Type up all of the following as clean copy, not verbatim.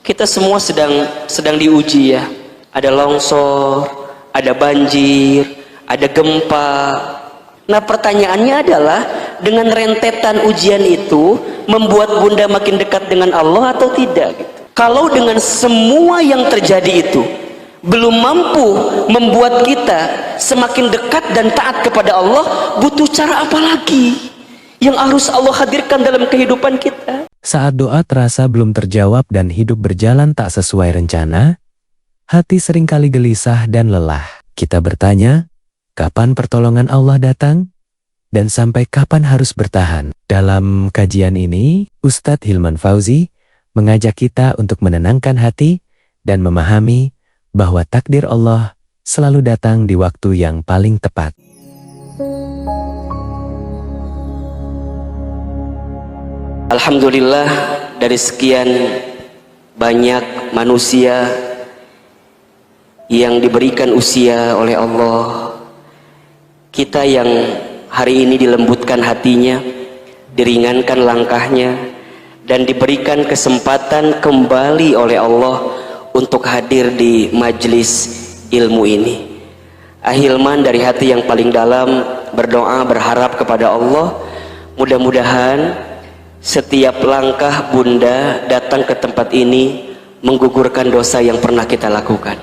Kita semua sedang diuji ya. Ada longsor, ada banjir, ada gempa. Nah pertanyaannya adalah, dengan rentetan ujian itu membuat Bunda makin dekat dengan Allah atau tidak gitu. Kalau dengan semua yang terjadi itu belum mampu membuat kita semakin dekat dan taat kepada Allah, butuh cara apa lagi yang harus Allah hadirkan dalam kehidupan kita? Saat doa terasa belum terjawab dan hidup berjalan tak sesuai rencana, hati seringkali gelisah dan lelah. Kita bertanya, kapan pertolongan Allah datang? Dan sampai kapan harus bertahan? Dalam kajian ini, Ustadz Hilman Fauzi mengajak kita untuk menenangkan hati dan memahami bahwa takdir Allah selalu datang di waktu yang paling tepat. Alhamdulillah, dari sekian banyak manusia yang diberikan usia oleh Allah, kita yang hari ini dilembutkan hatinya, diringankan langkahnya, dan diberikan kesempatan kembali oleh Allah untuk hadir di majelis ilmu ini. Ahilman dari hati yang paling dalam berdoa berharap kepada Allah, mudah-mudahan setiap langkah Bunda datang ke tempat ini menggugurkan dosa yang pernah kita lakukan.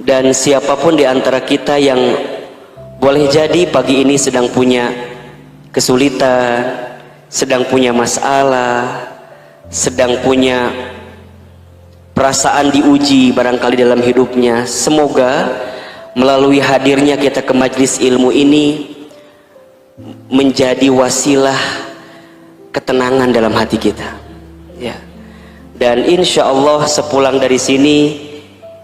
Dan siapapun di antara kita yang boleh jadi pagi ini sedang punya kesulitan, sedang punya masalah, sedang punya perasaan diuji barangkali dalam hidupnya, semoga melalui hadirnya kita ke majelis ilmu ini menjadi wasilah ketenangan dalam hati kita ya. Dan insya Allah sepulang dari sini,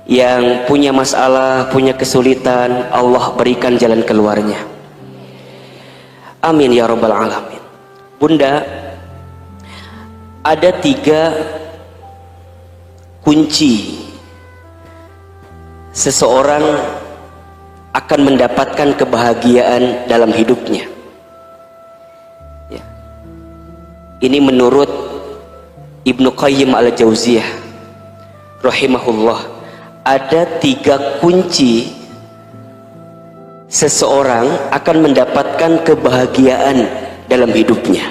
yang punya masalah, punya kesulitan, Allah berikan jalan keluarnya. Amin ya rabbal alamin. Bunda, ada 3 kunci seseorang akan mendapatkan kebahagiaan dalam hidupnya. Ini menurut Ibnu Qayyim al-Jauziyah rahimahullah. Ada 3 kunci seseorang akan mendapatkan kebahagiaan dalam hidupnya.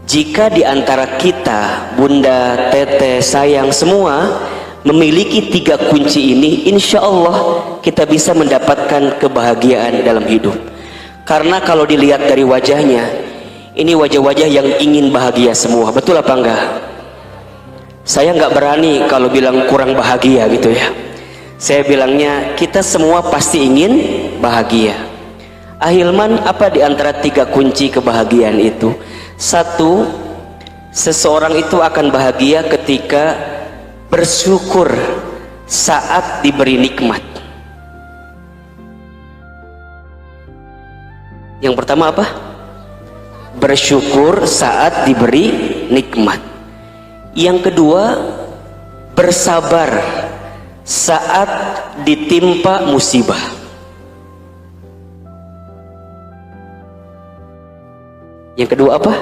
Jika di antara kita, Bunda, Teteh, sayang semua memiliki 3 kunci ini, insya Allah kita bisa mendapatkan kebahagiaan dalam hidup. Karena kalau dilihat dari wajahnya, ini wajah-wajah yang ingin bahagia semua, betul apa enggak? Saya nggak berani kalau bilang kurang bahagia gitu ya. Saya bilangnya kita semua pasti ingin bahagia. Ahilman, apa di antara 3 kunci kebahagiaan itu? 1, seseorang itu akan bahagia ketika bersyukur saat diberi nikmat. Yang pertama apa? Bersyukur saat diberi nikmat. Yang kedua, bersabar saat ditimpa musibah. Yang kedua apa?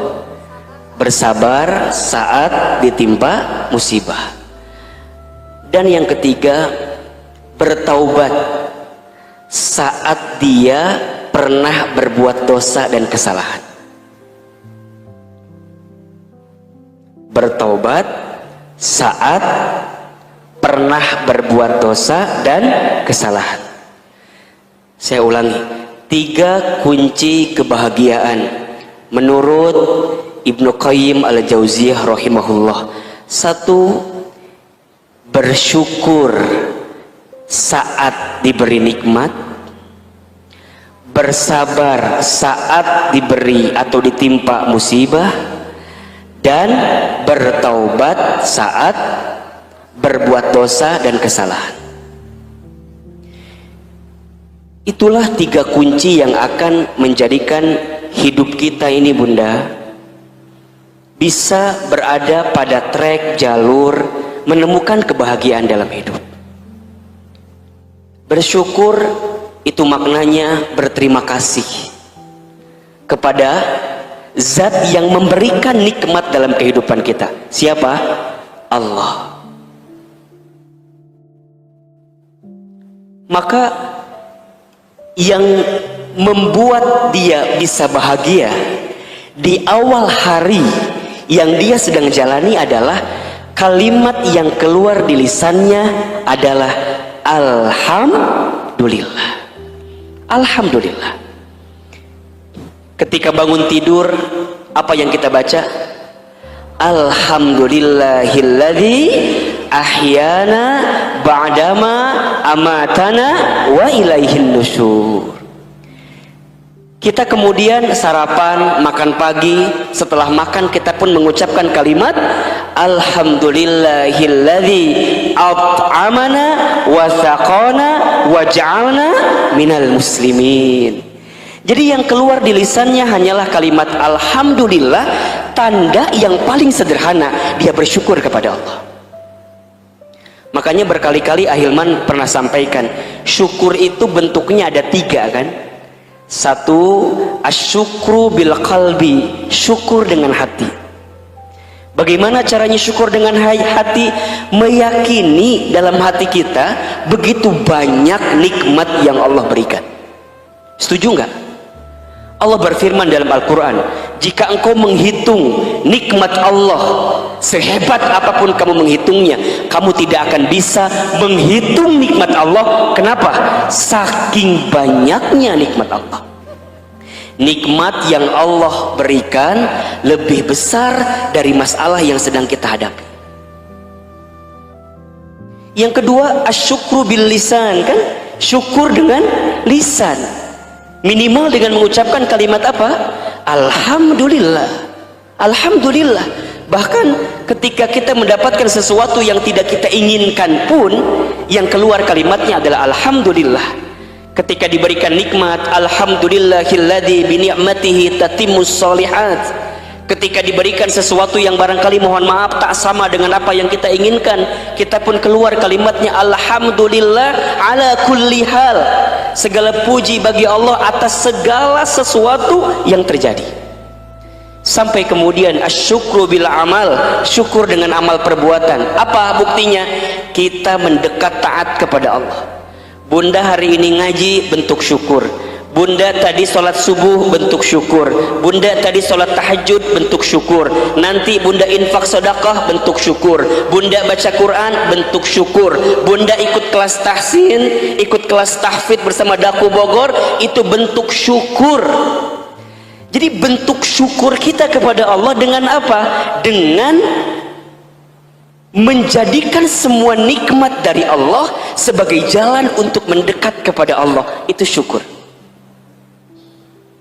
Bersabar saat ditimpa musibah. Dan yang ketiga, bertaubat saat dia pernah berbuat dosa dan kesalahan. Bertaubat saat pernah berbuat dosa dan kesalahan. Saya ulangi, 3 kunci kebahagiaan menurut Ibnu Qayyim al-Jauziyah rahimahullah. 1, bersyukur saat diberi nikmat. Bersabar saat diberi atau ditimpa musibah. Dan bertaubat saat berbuat dosa dan kesalahan. Itulah 3 kunci yang akan menjadikan hidup kita ini, Bunda, bisa berada pada trek jalur menemukan kebahagiaan dalam hidup. Bersyukur itu maknanya berterima kasih kepada zat yang memberikan nikmat dalam kehidupan kita. Siapa? Allah. Maka yang membuat dia bisa bahagia di awal hari yang dia sedang jalani adalah kalimat yang keluar di lisannya adalah Alhamdulillah. Alhamdulillah. Ketika bangun tidur, apa yang kita baca? Alhamdulillahilladzi ahyana ba'dama amatana wa ilaihin nusyur. Kita kemudian sarapan, makan pagi, setelah makan kita pun mengucapkan kalimat Alhamdulillahilladzi at'amana wa saqana wa ja'alna minal muslimin. Jadi yang keluar di lisannya hanyalah kalimat Alhamdulillah, tanda yang paling sederhana dia bersyukur kepada Allah. Makanya berkali-kali Ahilman pernah sampaikan, syukur itu bentuknya ada 3 kan. 1, asyukru bil qalbi, syukur dengan hati. Bagaimana caranya syukur dengan hati? Meyakini dalam hati kita begitu banyak nikmat yang Allah berikan. Setuju nggak? Allah berfirman dalam Al-Quran, jika engkau menghitung nikmat Allah sehebat apapun kamu menghitungnya, kamu tidak akan bisa menghitung nikmat Allah. Kenapa? Saking banyaknya nikmat Allah. Nikmat yang Allah berikan lebih besar dari masalah yang sedang kita hadapi. Yang kedua, asyukru bil lisan, kan? Syukur dengan lisan. Minimal dengan mengucapkan kalimat apa? Alhamdulillah. Alhamdulillah. Bahkan ketika kita mendapatkan sesuatu yang tidak kita inginkan pun, yang keluar kalimatnya adalah Alhamdulillah. Ketika diberikan nikmat, Alhamdulillahilladzi bini'matihi tatimmus sholihat. Ketika diberikan sesuatu yang barangkali mohon maaf tak sama dengan apa yang kita inginkan, kita pun keluar kalimatnya Alhamdulillah ala kulli hal. Segala puji bagi Allah atas segala sesuatu yang terjadi. Sampai kemudian asyukru bil amal, syukur dengan amal perbuatan. Apa buktinya? Kita mendekat taat kepada Allah. Bunda hari ini ngaji, bentuk syukur. Bunda tadi sholat subuh, bentuk syukur. Bunda tadi sholat tahajud, bentuk syukur. Nanti bunda infak sedekah, bentuk syukur. Bunda baca Quran, bentuk syukur. Bunda ikut kelas tahsin, ikut kelas tahfidz bersama Daku Bogor, itu bentuk syukur. Jadi bentuk syukur kita kepada Allah dengan apa? Dengan menjadikan semua nikmat dari Allah sebagai jalan untuk mendekat kepada Allah. Itu syukur.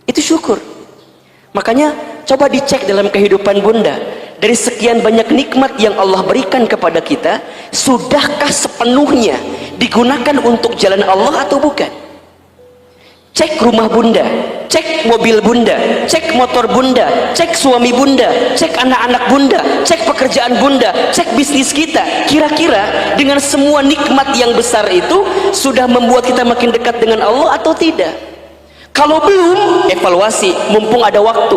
Itu syukur. Makanya coba dicek dalam kehidupan bunda, dari sekian banyak nikmat yang Allah berikan kepada kita, sudahkah sepenuhnya digunakan untuk jalan Allah atau bukan? Cek rumah bunda, cek mobil bunda, cek motor bunda, cek suami bunda, cek anak-anak bunda, cek pekerjaan bunda, cek bisnis kita. Kira-kira dengan semua nikmat yang besar itu sudah membuat kita makin dekat dengan Allah atau tidak? Kalau belum, evaluasi, mumpung ada waktu.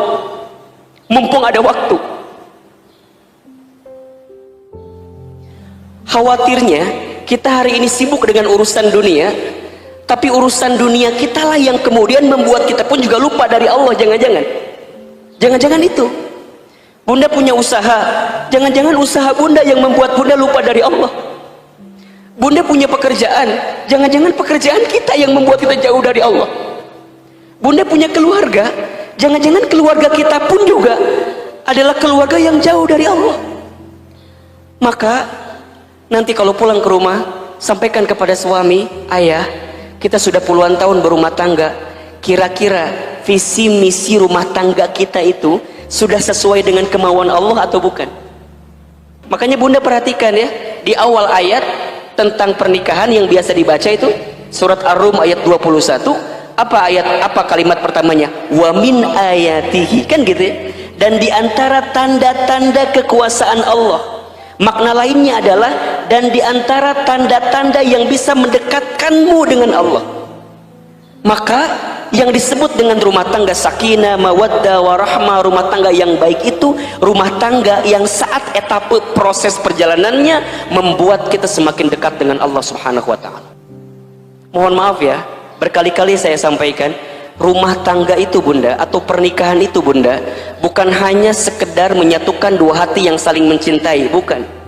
Mumpung ada waktu. Khawatirnya kita hari ini sibuk dengan urusan dunia, tapi urusan dunia kita lah yang kemudian membuat kita pun juga lupa dari Allah. Jangan-jangan. Jangan-jangan itu. Bunda punya usaha, jangan-jangan usaha bunda yang membuat bunda lupa dari Allah. Bunda punya pekerjaan, jangan-jangan pekerjaan kita yang membuat kita jauh dari Allah. Bunda punya keluarga, jangan-jangan keluarga kita pun juga adalah keluarga yang jauh dari Allah. Maka nanti kalau pulang ke rumah, sampaikan kepada suami, ayah, kita sudah puluhan tahun berumah tangga, kira-kira visi misi rumah tangga kita itu sudah sesuai dengan kemauan Allah atau bukan? Makanya bunda perhatikan ya, di awal ayat tentang pernikahan yang biasa dibaca itu surat Ar-Rum ayat 21. Apa kalimat pertamanya? Wa min ayatihi, kan gitu ya. Dan diantara tanda-tanda kekuasaan Allah, makna lainnya adalah dan diantara tanda-tanda yang bisa mendekatkanmu dengan Allah. Maka Yang disebut dengan rumah tangga sakinah, mawaddah, warahmah, rumah tangga yang baik itu rumah tangga yang saat etape proses perjalanannya membuat kita semakin dekat dengan Allah Subhanahu wa Ta'ala. Mohon maaf ya, berkali-kali saya sampaikan, rumah tangga itu bunda, atau pernikahan itu bunda, bukan hanya sekedar menyatukan dua hati yang saling mencintai, bukan.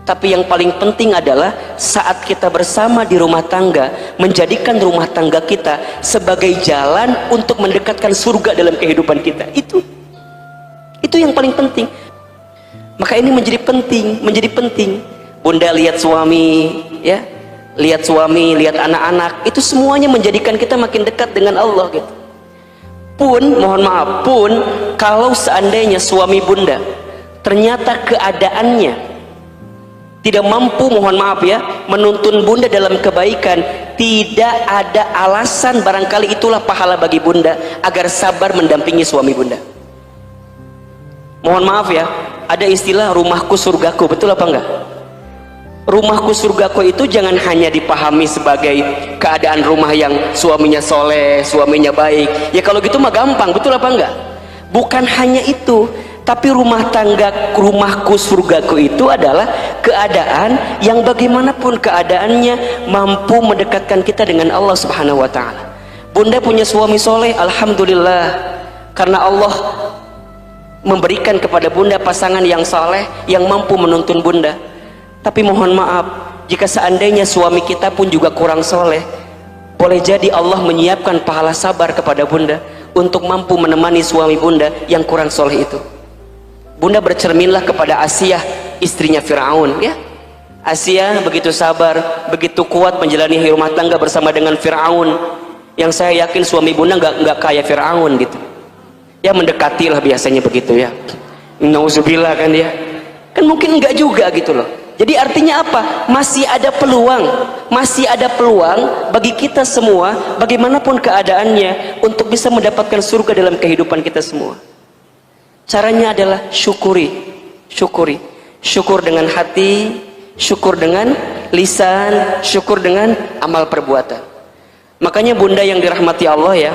Tapi yang paling penting adalah saat kita bersama di rumah tangga, menjadikan rumah tangga kita sebagai jalan untuk mendekatkan surga dalam kehidupan kita. Itu yang paling penting. Maka ini menjadi penting. Bunda lihat suami, ya, lihat suami, lihat anak-anak, itu semuanya menjadikan kita makin dekat dengan Allah gitu. Mohon maaf, kalau seandainya suami bunda ternyata keadaannya tidak mampu, mohon maaf ya, menuntun bunda dalam kebaikan, tidak ada alasan, barangkali itulah pahala bagi bunda agar sabar mendampingi suami bunda. Mohon maaf ya, ada istilah rumahku surgaku, betul apa enggak? Rumahku surgaku itu jangan hanya dipahami sebagai keadaan rumah yang suaminya soleh, suaminya baik. Ya kalau gitu mah gampang, betul apa enggak? Bukan hanya itu, tapi rumah tangga, rumahku surgaku itu adalah keadaan yang bagaimanapun keadaannya mampu mendekatkan kita dengan Allah Subhanahu wa Ta'ala. Bunda punya suami soleh, alhamdulillah, karena Allah memberikan kepada bunda pasangan yang soleh yang mampu menuntun bunda. Tapi mohon maaf, jika seandainya suami kita pun juga kurang soleh, boleh jadi Allah menyiapkan pahala sabar kepada bunda untuk mampu menemani suami bunda yang kurang soleh itu. Bunda bercerminlah kepada Asiyah, istrinya Fir'aun ya. Asiyah begitu sabar, begitu kuat menjalani rumah tangga bersama dengan Fir'aun, yang saya yakin suami bunda nggak kayak Fir'aun gitu ya, mendekatilah biasanya begitu ya, nauzubillah kan ya, kan mungkin enggak juga gitu loh. Jadi artinya apa? Masih ada peluang bagi kita semua, bagaimanapun keadaannya, untuk bisa mendapatkan surga dalam kehidupan kita semua. Caranya adalah syukuri. Syukur dengan hati, syukur dengan lisan, syukur dengan amal perbuatan. Makanya bunda yang dirahmati Allah ya,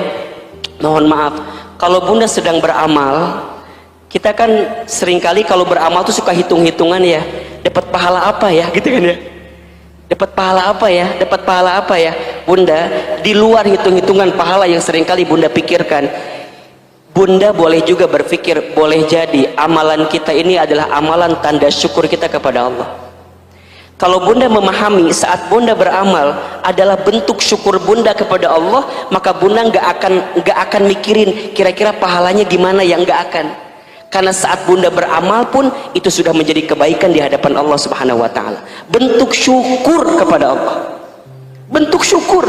mohon maaf, kalau bunda sedang beramal, kita kan seringkali kalau beramal tuh suka hitung-hitungan ya, dapat pahala apa ya gitu kan ya, dapat pahala apa ya. Bunda, di luar hitung-hitungan pahala yang seringkali bunda pikirkan, bunda boleh juga berpikir, boleh jadi amalan kita ini adalah amalan tanda syukur kita kepada Allah. Kalau bunda memahami saat bunda beramal adalah bentuk syukur bunda kepada Allah, maka bunda nggak akan mikirin kira-kira pahalanya gimana ya, nggak akan. Karena saat bunda beramal pun itu sudah menjadi kebaikan di hadapan Allah Subhanahu wa Ta'ala. Bentuk syukur kepada Allah, bentuk syukur.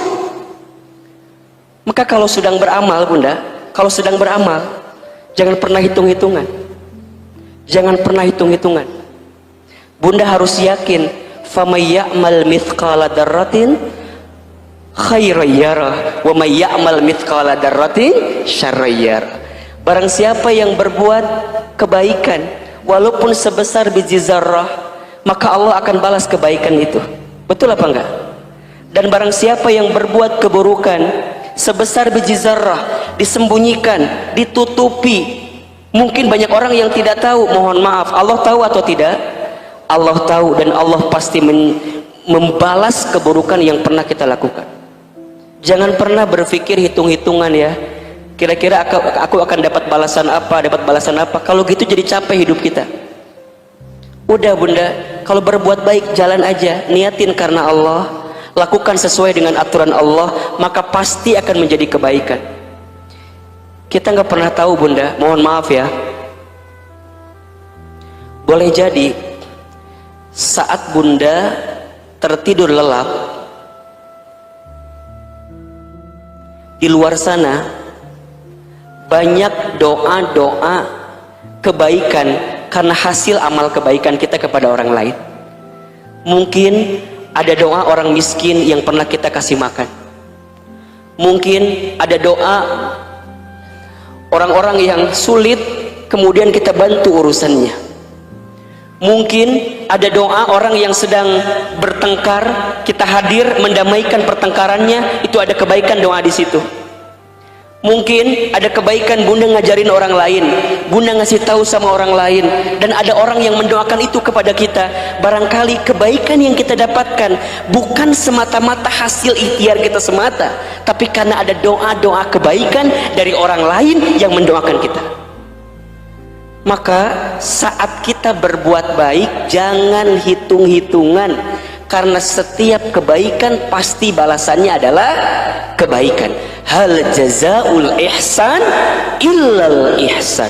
Maka kalau sedang beramal bunda, kalau sedang beramal, jangan pernah hitung-hitungan. Jangan pernah hitung-hitungan. Bunda harus yakin, faman ya'mal mithqala dzarratin khairan yarah wa may ya'mal mithqala dzarratin syarran yarah. Barang siapa yang berbuat kebaikan walaupun sebesar biji zarrah, maka Allah akan balas kebaikan itu. Betul apa enggak? Dan barang siapa yang berbuat keburukan sebesar biji zarrah, disembunyikan, ditutupi, mungkin banyak orang yang tidak tahu, mohon maaf, Allah tahu atau tidak? Allah tahu, dan Allah pasti membalas keburukan yang pernah kita lakukan. Jangan pernah berpikir hitung-hitungan ya, kira-kira aku akan dapat balasan apa, kalau gitu jadi capek hidup kita. Udah bunda, kalau berbuat baik jalan aja, niatin karena Allah, lakukan sesuai dengan aturan Allah, maka pasti akan menjadi kebaikan. Kita nggak pernah tahu bunda, mohon maaf ya, boleh jadi saat bunda tertidur lelap, di luar sana banyak doa-doa kebaikan karena hasil amal kebaikan kita kepada orang lain. Mungkin ada doa orang miskin yang pernah kita kasih makan, mungkin ada doa orang-orang yang sulit kemudian kita bantu urusannya, mungkin ada doa orang yang sedang bertengkar, kita hadir mendamaikan pertengkarannya, itu ada kebaikan doa di situ. Mungkin ada kebaikan bunda ngajarin orang lain, bunda ngasih tahu sama orang lain, dan ada orang yang mendoakan itu kepada kita. Barangkali kebaikan yang kita dapatkan bukan semata-mata hasil ikhtiar kita semata, tapi karena ada doa-doa kebaikan dari orang lain yang mendoakan kita. Maka saat kita berbuat baik, jangan hitung-hitungan, karena setiap kebaikan pasti balasannya adalah kebaikan. Hal jazaul ihsan illal ihsan.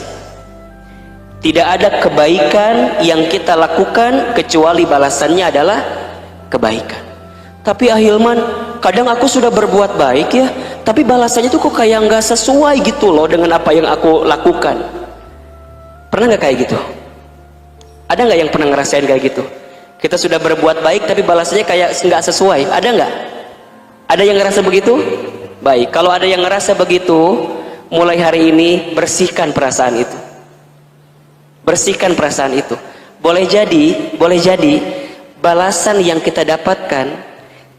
Tidak ada kebaikan yang kita lakukan kecuali balasannya adalah kebaikan. Tapi Ahilman, kadang aku sudah berbuat baik ya, tapi balasannya tuh kok kayak nggak sesuai gitu loh dengan apa yang aku lakukan. Pernah nggak kayak gitu? Ada nggak yang pernah ngerasain kayak gitu? Kita sudah berbuat baik tapi balasannya kayak nggak sesuai. Ada nggak? Ada yang ngerasa begitu? Baik, kalau ada yang ngerasa begitu, mulai hari ini bersihkan perasaan itu. Bersihkan perasaan itu. Boleh jadi balasan yang kita dapatkan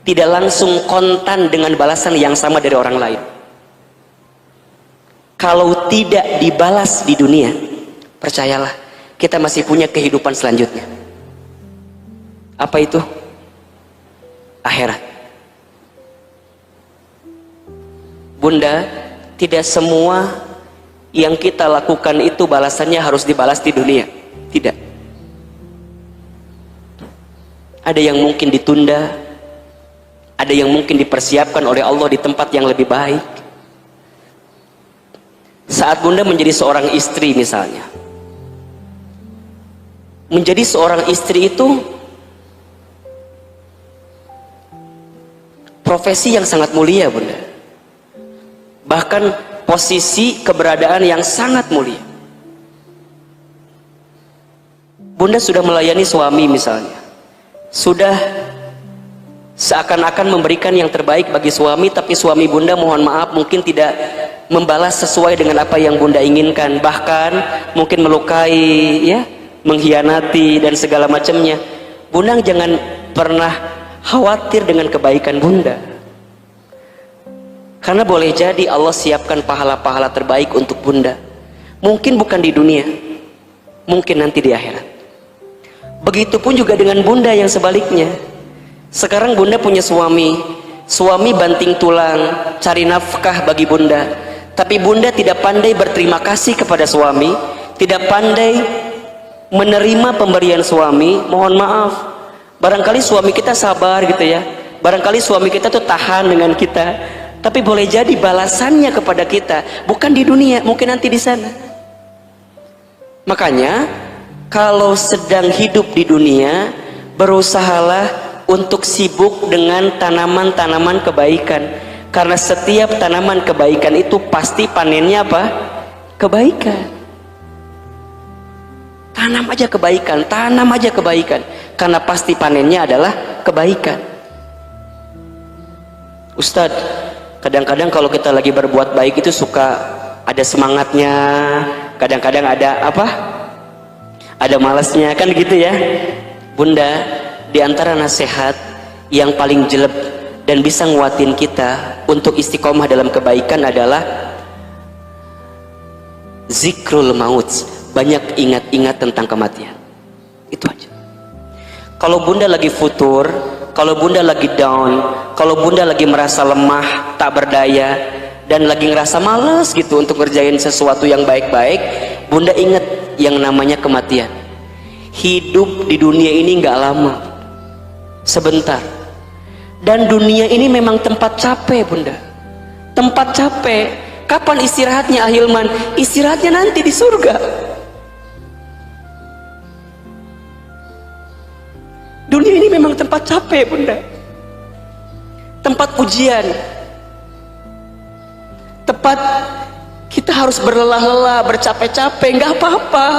tidak langsung kontan dengan balasan yang sama dari orang lain. Kalau tidak dibalas di dunia, percayalah, kita masih punya kehidupan selanjutnya. Apa itu? Akhirat. Bunda, tidak semua yang kita lakukan itu balasannya harus dibalas di dunia. Tidak. Ada yang mungkin ditunda, ada yang mungkin dipersiapkan oleh Allah di tempat yang lebih baik. Saat bunda menjadi seorang istri misalnya, menjadi seorang istri itu profesi yang sangat mulia bunda, bahkan posisi keberadaan yang sangat mulia. Bunda sudah melayani suami misalnya, sudah seakan-akan memberikan yang terbaik bagi suami, tapi suami bunda mohon maaf mungkin tidak membalas sesuai dengan apa yang bunda inginkan, bahkan mungkin melukai ya, mengkhianati dan segala macamnya. Bunda jangan pernah khawatir dengan kebaikan bunda, karena boleh jadi Allah siapkan pahala-pahala terbaik untuk bunda. Mungkin bukan di dunia, mungkin nanti di akhirat. Begitupun juga dengan bunda yang sebaliknya. Sekarang bunda punya suami, suami banting tulang cari nafkah bagi bunda, tapi bunda tidak pandai berterima kasih kepada suami, tidak pandai menerima pemberian suami. Mohon maaf, barangkali suami kita sabar gitu ya, barangkali suami kita tuh tahan dengan kita, tapi boleh jadi balasannya kepada kita bukan di dunia, mungkin nanti di sana. Makanya kalau sedang hidup di dunia, berusahalah untuk sibuk dengan tanaman-tanaman kebaikan, karena setiap tanaman kebaikan itu pasti panennya apa? Kebaikan. Tanam aja kebaikan, tanam aja kebaikan, karena pasti panennya adalah kebaikan. Ustadz, kadang-kadang kalau kita lagi berbuat baik itu suka ada semangatnya, kadang-kadang ada apa? Ada malasnya, kan gitu ya. Bunda, di antara nasihat yang paling jelek dan bisa nguatin kita untuk istiqomah dalam kebaikan adalah zikrul maut. Banyak ingat-ingat tentang kematian. Itu aja. Kalau bunda lagi futur, kalau bunda lagi down, kalau bunda lagi merasa lemah, tak berdaya, dan lagi ngerasa malas gitu untuk ngerjain sesuatu yang baik-baik, bunda ingat yang namanya kematian. Hidup di dunia ini nggak lama, sebentar. Dan dunia ini memang tempat capek bunda, tempat capek. Kapan istirahatnya Ahilman? Istirahatnya nanti di surga. Dunia ini memang tempat capek bunda, tempat ujian, tempat kita harus berlelah-lelah, bercapek-capek. Nggak apa-apa,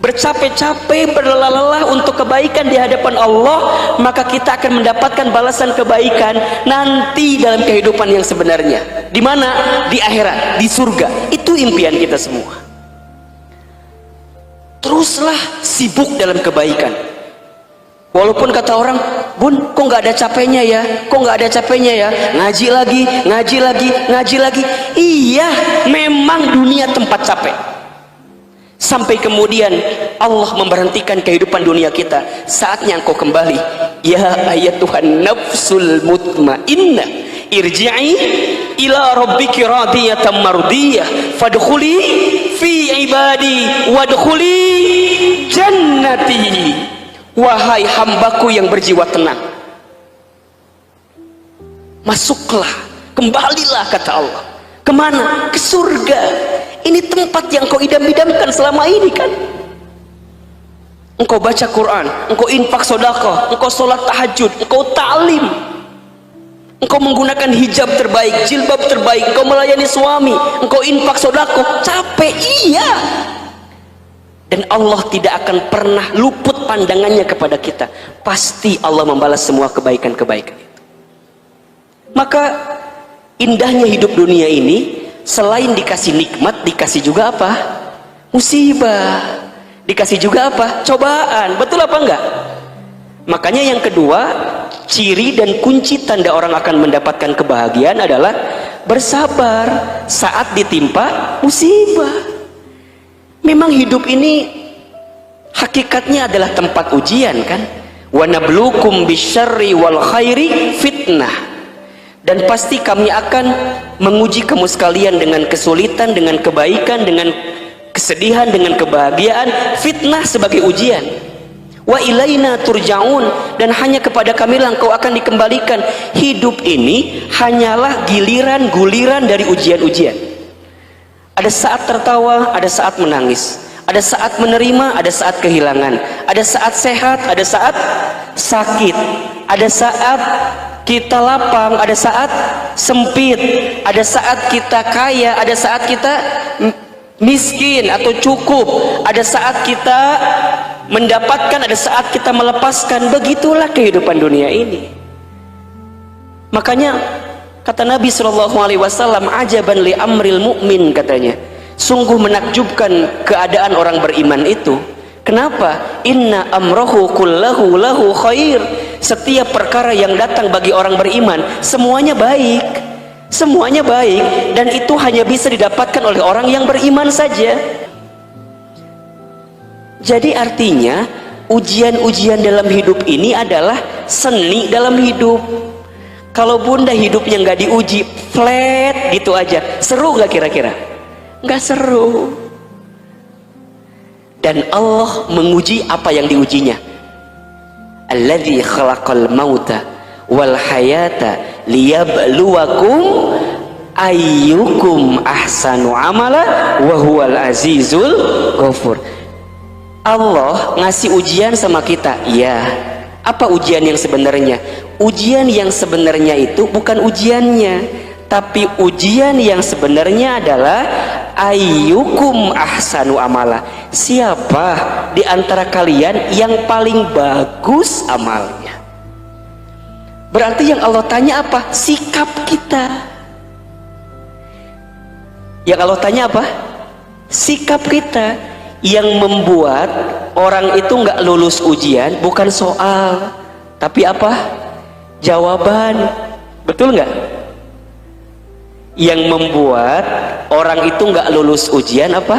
bercapek-capek, berlelah-lelah untuk kebaikan di hadapan Allah, maka kita akan mendapatkan balasan kebaikan nanti dalam kehidupan yang sebenarnya. Di mana? Di akhirat, di surga. Itu impian kita semua. Teruslah sibuk dalam kebaikan. Walaupun kata orang, Bun, kok nggak ada capeknya ya? Kok nggak ada capeknya ya? Ngaji lagi, ngaji lagi, ngaji lagi. Iya, memang dunia tempat capek. Sampai kemudian Allah memberhentikan kehidupan dunia kita. Saatnya engkau kembali. Ya ayatuhan nafsul mutmainnah, irji'i ila rabbiki radiyatan mardiyah, fadkhuli fi ibadi wadkhuli jannati. Wahai hambaku yang berjiwa tenang, masuklah, kembalilah, kata Allah. Kemana? Ke surga. Ini tempat yang kau idam-idamkan selama ini kan. Engkau baca Quran, engkau infak sedekah, engkau sholat tahajud, engkau ta'lim, engkau menggunakan hijab terbaik, jilbab terbaik, engkau melayani suami, engkau infak sedekah. Capek, iya. Dan Allah tidak akan pernah luput pandangannya kepada kita. Pasti Allah membalas semua kebaikan-kebaikan itu. Maka indahnya hidup dunia ini, selain dikasih nikmat, dikasih juga apa? Musibah. Dikasih juga apa? Cobaan. Betul apa enggak? Makanya yang kedua, ciri dan kunci tanda orang akan mendapatkan kebahagiaan adalah bersabar saat ditimpa musibah. Memang hidup ini hakikatnya adalah tempat ujian kan. Wa nabluukum bisyarri wal khairi fitnah. Dan pasti kami akan menguji kamu sekalian dengan kesulitan, dengan kebaikan, dengan kesedihan, dengan kebahagiaan. Fitnah sebagai ujian. Wa ilaina turja'un, dan hanya kepada kami lah engkau akan dikembalikan. Hidup ini hanyalah giliran guliran dari ujian-ujian. Ada saat tertawa, ada saat menangis, ada saat menerima, ada saat kehilangan, ada saat sehat, ada saat sakit, ada saat kita lapang, ada saat sempit, ada saat kita kaya, ada saat kita miskin atau cukup, ada saat kita mendapatkan, ada saat kita melepaskan. Begitulah kehidupan dunia ini. Makanya kata Nabi SAW, ajaban li amril mu'min, katanya, sungguh menakjubkan keadaan orang beriman itu. Kenapa? Inna amrohu kullahu lahu khair. Setiap perkara yang datang bagi orang beriman, semuanya baik. Semuanya baik, dan itu hanya bisa didapatkan oleh orang yang beriman saja. Jadi artinya ujian-ujian dalam hidup ini adalah seni dalam hidup. Kalau bunda hidupnya nggak diuji, flat gitu aja, seru nggak kira-kira? Nggak seru. Dan Allah menguji apa yang diujinya. Alladzi khalaqal mauta wal hayata liyabluwakum ayyukum ahsanu amala wa huwal azizul ghafur. Allah ngasih ujian sama kita, ya. Apa ujian yang sebenarnya? Ujian yang sebenarnya itu bukan ujiannya, tapi ujian yang sebenarnya adalah ayyukum ahsanu amala. Siapa di antara kalian yang paling bagus amalnya? Berarti yang Allah tanya apa? Sikap kita. Yang Allah tanya apa? Sikap kita. Yang membuat orang itu nggak lulus ujian bukan soal, tapi apa? Jawaban. Betul nggak? Yang membuat orang itu nggak lulus ujian apa?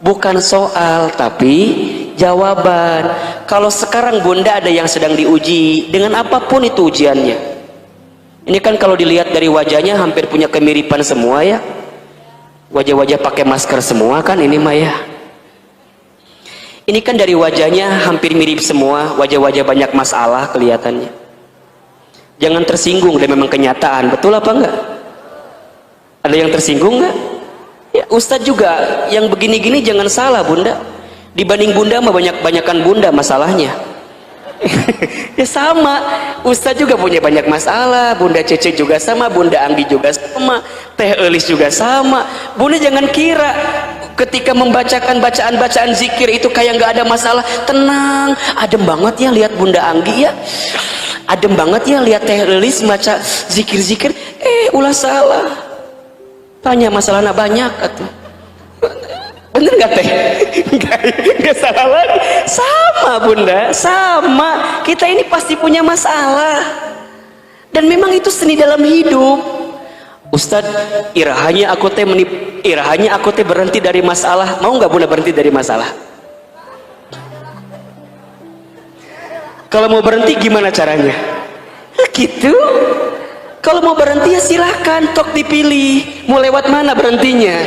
Bukan soal, tapi jawaban. Kalau sekarang bunda ada yang sedang diuji dengan apapun itu ujiannya. Ini kan kalau dilihat dari wajahnya hampir punya kemiripan semua ya. Wajah-wajah pakai masker semua kan ini mah ya. Ini kan dari wajahnya hampir mirip semua, wajah-wajah banyak masalah kelihatannya. Jangan tersinggung, dan memang kenyataan. Betul apa enggak? Ada yang tersinggung enggak? Ya, Ustadz juga yang begini-gini jangan salah bunda. Dibanding bunda mah banyak-banyakan bunda masalahnya. Ya sama, Ustadz juga punya banyak masalah, bunda Cece juga sama, bunda Anggi juga sama, Teh Elis juga sama. Bunda jangan kira ketika membacakan bacaan-bacaan zikir itu kayak nggak ada masalah. Tenang, adem banget ya lihat bunda Anggi ya, adem banget ya lihat Teh Elis baca zikir-zikir. Ulah salah, tanya masalahnya banyak atuh. Bener nggak teh? Nggak salah lagi. Sama bunda, sama. Kita ini pasti punya masalah. Dan memang itu seni dalam hidup. Ustadz, irahanya aku teh berhenti dari masalah. Mau nggak bunda berhenti dari masalah? Kalau mau berhenti gimana caranya? Gitu. Kalau mau berhenti ya silahkan, tok dipilih. Mau lewat mana berhentinya?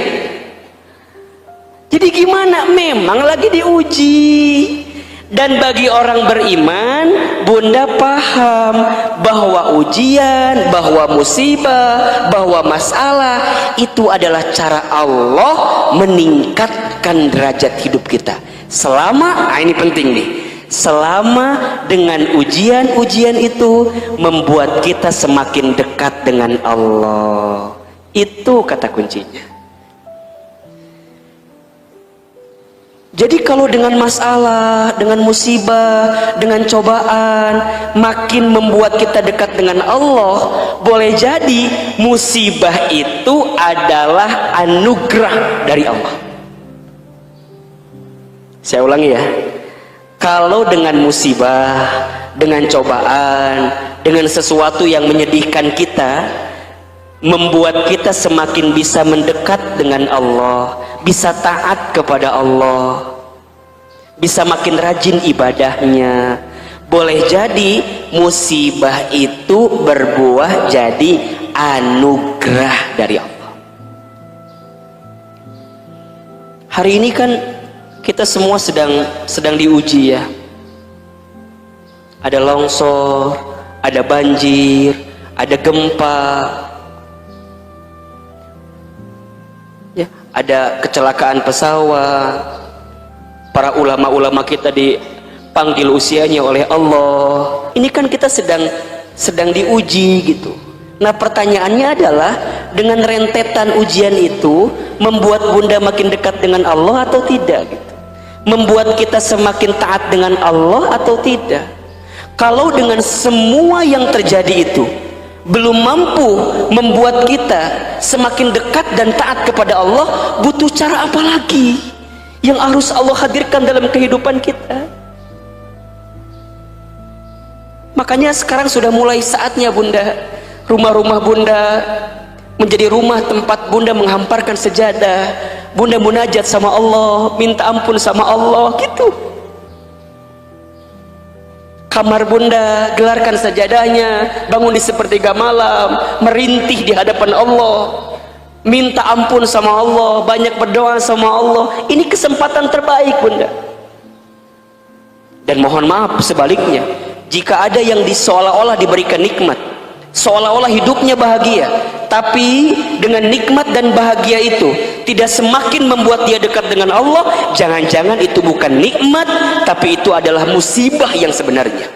Jadi gimana? Memang lagi diuji. Dan bagi orang beriman, bunda paham bahwa ujian, bahwa musibah, bahwa masalah itu adalah cara Allah meningkatkan derajat hidup kita. Selama, ini penting nih, selama dengan ujian-ujian itu membuat kita semakin dekat dengan Allah. Itu kata kuncinya. Jadi kalau dengan masalah, dengan musibah, dengan cobaan makin membuat kita dekat dengan Allah, boleh jadi musibah itu adalah anugerah dari Allah. Saya ulangi ya. Kalau dengan musibah, dengan cobaan, dengan sesuatu yang menyedihkan kita, membuat kita semakin bisa mendekat dengan Allah, bisa taat kepada Allah, bisa makin rajin ibadahnya. Boleh jadi musibah itu berbuah jadi anugerah dari Allah. Hari ini kan kita semua sedang diuji ya. Ada longsor, ada banjir, ada gempa, ya, ada kecelakaan pesawat. Para ulama-ulama kita dipanggil usianya oleh Allah. Ini kan kita sedang diuji gitu. Nah pertanyaannya adalah, dengan rentetan ujian itu membuat bunda makin dekat dengan Allah atau tidak gitu? Membuat kita semakin taat dengan Allah atau tidak? Kalau dengan semua yang terjadi itu belum mampu membuat kita semakin dekat dan taat kepada Allah, butuh cara apa lagi yang harus Allah hadirkan dalam kehidupan kita? Makanya sekarang sudah mulai saatnya bunda, rumah-rumah bunda menjadi rumah tempat bunda menghamparkan sejadah, bunda munajat sama Allah, minta ampun sama Allah gitu. Kamar bunda gelarkan sajadahnya, bangun di sepertiga malam, merintih di hadapan Allah, minta ampun sama Allah, banyak berdoa sama Allah. Ini kesempatan terbaik bunda. Dan mohon maaf sebaliknya, jika ada yang seolah-olah diberikan nikmat, seolah-olah hidupnya bahagia, tapi dengan nikmat dan bahagia itu tidak semakin membuat dia dekat dengan Allah, jangan-jangan itu bukan nikmat, tapi itu adalah musibah yang sebenarnya.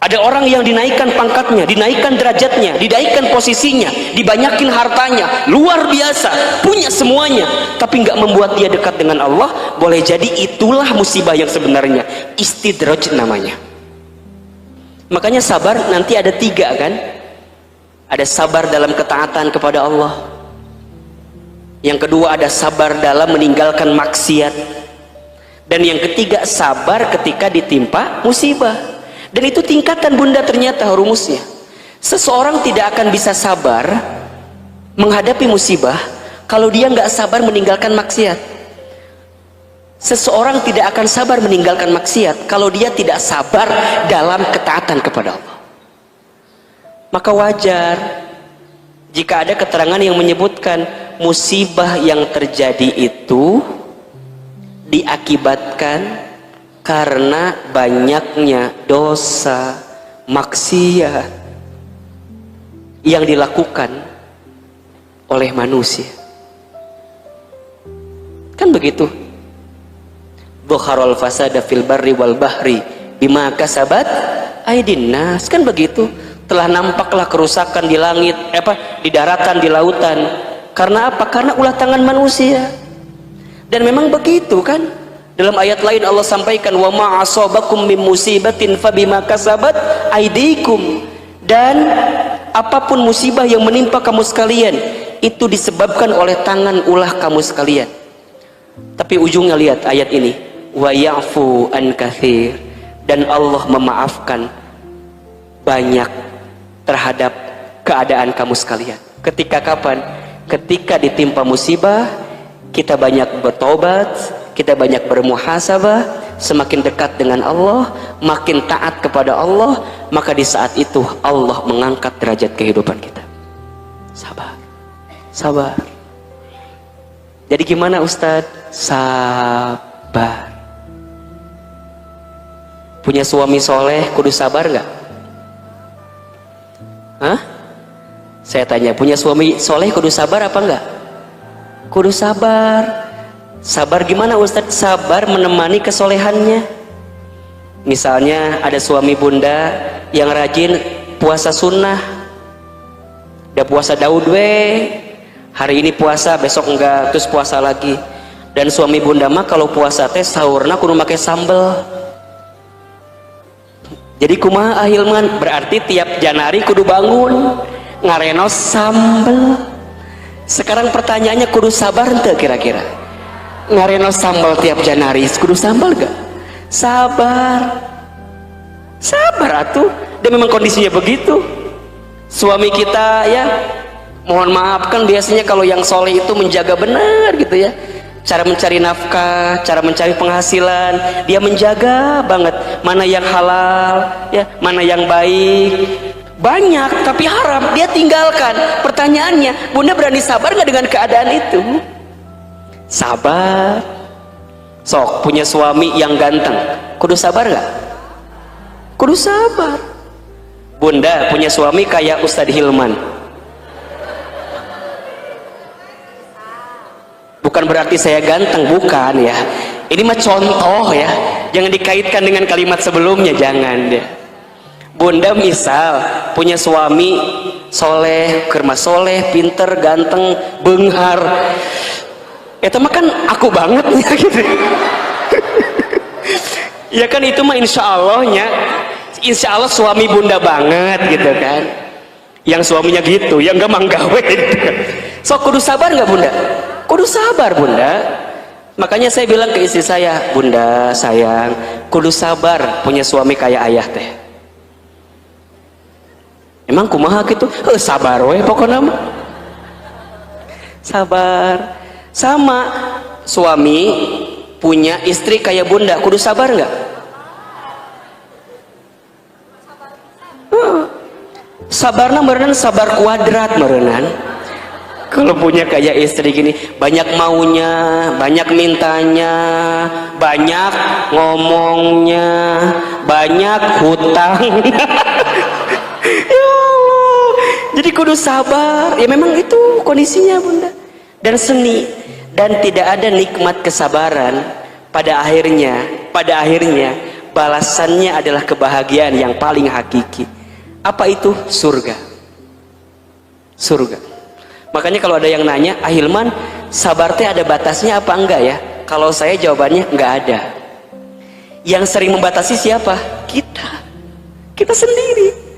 Ada orang yang dinaikkan pangkatnya, dinaikkan derajatnya, dinaikkan posisinya, dibanyakin hartanya, luar biasa, punya semuanya, tapi nggak membuat dia dekat dengan Allah. Boleh jadi itulah musibah yang sebenarnya, istidraj namanya. Makanya sabar nanti ada 3 kan? Ada sabar dalam ketaatan kepada Allah. Yang kedua ada sabar dalam meninggalkan maksiat. Dan yang ketiga sabar ketika ditimpa musibah. Dan itu tingkatan bunda ternyata rumusnya. Seseorang tidak akan bisa sabar menghadapi musibah kalau dia nggak sabar meninggalkan maksiat. Seseorang tidak akan sabar meninggalkan maksiat kalau dia tidak sabar dalam ketaatan kepada Allah. Maka wajar jika ada keterangan yang menyebutkan musibah yang terjadi itu diakibatkan karena banyaknya dosa, maksiat yang dilakukan oleh manusia. Kan begitu? Dhuharul fasada fil barri wal bahri bima kasabat aydin nas. Kan begitu? Telah nampaklah kerusakan di langit, di daratan, di lautan. Karena apa? Karena ulah tangan manusia. Dan memang begitu kan? Dalam ayat lain Allah sampaikan, wa ma asabakum min musibatin fabima kasabat aydikum. Dan apapun musibah yang menimpa kamu sekalian itu disebabkan oleh tangan ulah kamu sekalian. Tapi ujungnya lihat ayat ini, wa ya'fu an katsir, dan Allah memaafkan banyak terhadap keadaan kamu sekalian. Ketika kapan? Ketika ditimpa musibah, kita banyak bertobat, kita banyak bermuhasabah, semakin dekat dengan Allah, makin taat kepada Allah, maka di saat itu Allah mengangkat derajat kehidupan kita. Sabar, sabar. Jadi gimana Ustadz? Sabar. Punya suami soleh kudu sabar nggak? Hah? Saya tanya, punya suami soleh kudu sabar apa enggak? Kudu sabar. Sabar gimana Ustadz? Sabar menemani kesolehannya. Misalnya ada suami bunda yang rajin puasa sunnah. Udah puasa Daud hari ini puasa, besok enggak, terus puasa lagi. Dan suami bunda mah kalau puasa teh sahurna kudu make sambel. Jadi kumaha ahilman, berarti tiap Janari kudu bangun ngarenos sambel. Sekarang pertanyaannya, kudu sabar ente kira-kira? Ngarenos sambel tiap Janari kudu sambel gak? Sabar. Sabar atuh. Dan memang kondisinya begitu. Suami kita ya, mohon maaf, kan biasanya kalau yang soleh itu menjaga benar gitu ya, cara mencari nafkah, cara mencari penghasilan, dia menjaga banget mana yang halal ya, mana yang baik. Banyak tapi haram dia tinggalkan. Pertanyaannya, bunda berani sabar nggak dengan keadaan itu? Sabar. Sok punya suami yang ganteng, kudu sabar nggak? Kudu sabar. Bunda punya suami kayak Ustadz Hilman, bukan berarti saya ganteng, bukan ya. Ini mah contoh ya, jangan dikaitkan dengan kalimat sebelumnya, jangan deh. Bunda misal punya suami soleh, kerma soleh, pinter, ganteng, benghar, itu mah kan aku banget ya gitu. Ya kan itu mah insya Allahnya, insya Allah suami bunda banget gitu kan. Yang suaminya gitu, yang gak manggawe gitu kan. So kudu sabar nggak bunda? Kudu sabar bunda. Makanya saya bilang ke istri saya, bunda sayang, kudu sabar punya suami kayak ayah teh. Emang kumaha gitu? Sabar weh pokoknya mah. Sabar. Sama suami punya istri kayak bunda, kudu sabar nggak? Sabarna merenan sabar kuadrat merenan. Kalau punya kayak istri gini, banyak maunya, banyak mintanya, banyak ngomongnya, banyak hutang. Ya Allah. Jadi kudu sabar. Ya memang itu kondisinya bunda. Dan seni. Dan tidak ada nikmat kesabaran pada akhirnya balasannya adalah kebahagiaan yang paling hakiki. Apa itu? Surga. Surga. Makanya kalau ada yang nanya, Ahilman, sabar teh ada batasnya apa enggak ya? Kalau saya jawabannya enggak ada. Yang sering membatasi siapa? Kita. Kita sendiri.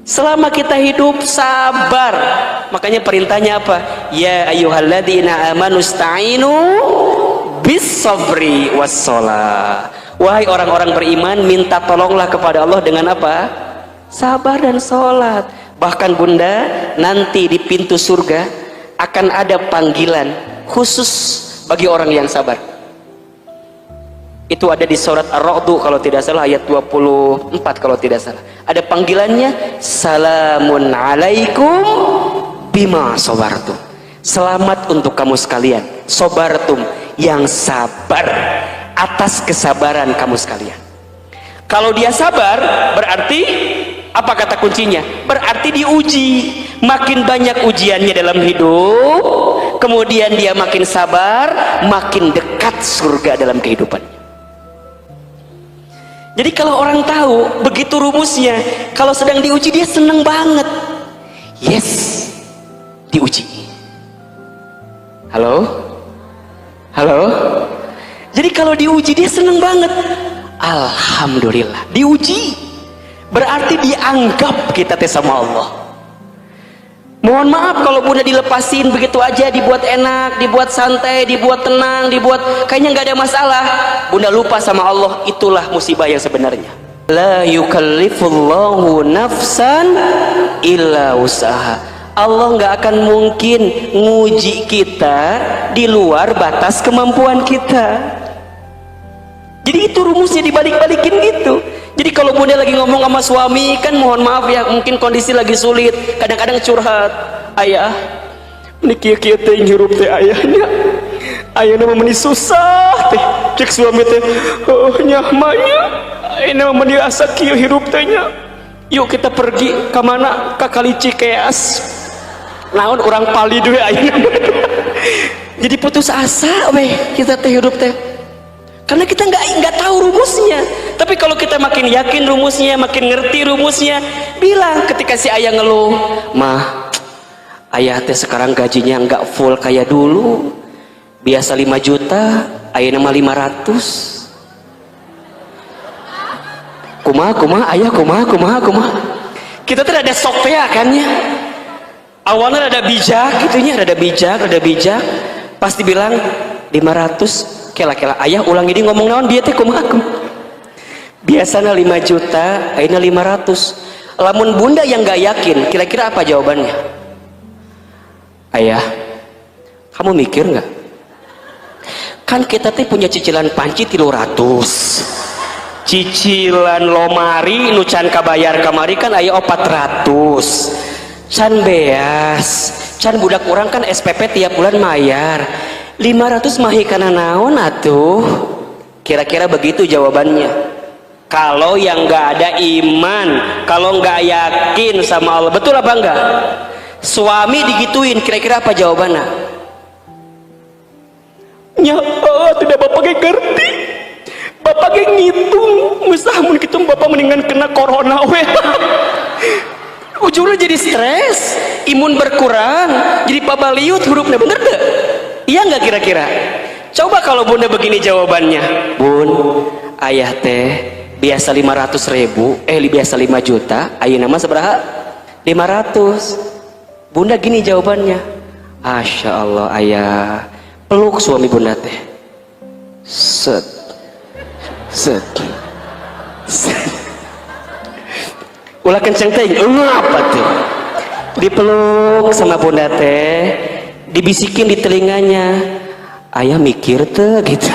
Selama kita hidup sabar. Makanya perintahnya apa? Ya ayyuhalladzina amanu sta'inu bis sabri was shalah. Wahai orang-orang beriman, minta tolonglah kepada Allah dengan apa? Sabar dan sholat. Bahkan bunda, nanti di pintu surga akan ada panggilan khusus bagi orang yang sabar. Itu ada di surat Ar-Ra'd kalau tidak salah, ayat 24 kalau tidak salah. Ada panggilannya, salamun alaikum bima sabartum. Selamat untuk kamu sekalian, sabartum, yang sabar atas kesabaran kamu sekalian. Kalau dia sabar, berarti apa kata kuncinya? Berarti diuji. Makin banyak ujiannya dalam hidup, kemudian dia makin sabar, makin dekat surga dalam kehidupannya. Jadi kalau orang tahu begitu rumusnya, kalau sedang diuji dia seneng banget. Yes, diuji. Halo? Halo? Jadi kalau diuji dia seneng banget. Alhamdulillah, diuji. Berarti dianggap kita teh sama Allah. Mohon maaf kalau bunda dilepasin begitu aja, dibuat enak, dibuat santai, dibuat tenang, dibuat kayaknya nggak ada masalah. Bunda lupa sama Allah, itulah musibah yang sebenarnya. La yukallifullahu nafsan illa usaha. Allah nggak akan mungkin nguji kita di luar batas kemampuan kita. Jadi itu rumusnya, dibalik-balikin gitu. Jadi kalau bunda lagi ngomong sama suami, kan mohon maaf ya, mungkin kondisi lagi sulit, kadang-kadang curhat, ayah ini kia-kia teh hirup teh ayahnya, ayahnya meni susah teh, cek suami teh, oh nyahmanya ayahnya meni asa kia hirup tehnya, yuk kita pergi ke mana, ke Kali Cikeas, naon orang pali dulu ayahnya. Jadi putus asa weh kita teh hirup teh, karena kita nggak tahu rumusnya. Tapi kalau kita makin yakin rumusnya, makin ngerti rumusnya, bilang ketika si ayah ngeluh, mah ayah teh sekarang gajinya nggak full kayak dulu, biasa 5 juta, ayah nama 500. Kumaha ayah, kumaha. Kita tuh ada sok ya kan ya, awalnya ada bijak gitunya, ada bijak, pasti bilang 500. Kela-kela ayah ulang ini ngomong naon dia teh kumaha. Biasanya 5 juta, akhirnya 500. Lamun bunda yang gak yakin, kira-kira apa jawabannya? Ayah, kamu mikir nggak? Kan kita teh punya cicilan panci 300, cicilan lomari nucan kabayar kamari kan ayah 400, can beas, can budak orang kan SPP tiap bulan mayar 500 mahi kana naon atuh. Kira-kira begitu jawabannya. Kalau yang nggak ada iman, kalau nggak yakin sama Allah, betul apa enggak? Suami digituin, kira-kira apa jawabannya? Ya tidak bapak kayak ngerti, bapak kayak ngitung, musahamun gitu bapak mendingan kena corona weh. Ujungnya jadi stres, imun berkurang, jadi pabaliut hurufnya, bener deh? Iya nggak kira-kira? Coba kalau bunda begini jawabannya, bun, ayah teh biasa 500.000, biasa 5 juta, ayah nama seberapa? 500. Bunda gini jawabannya, Masya Allah ayah, peluk suami bunda teh, set, ulah kenceng teh, apa tuh? Dipeluk sama bunda teh, dibisikin di telinganya, ayah mikir tuh gitu.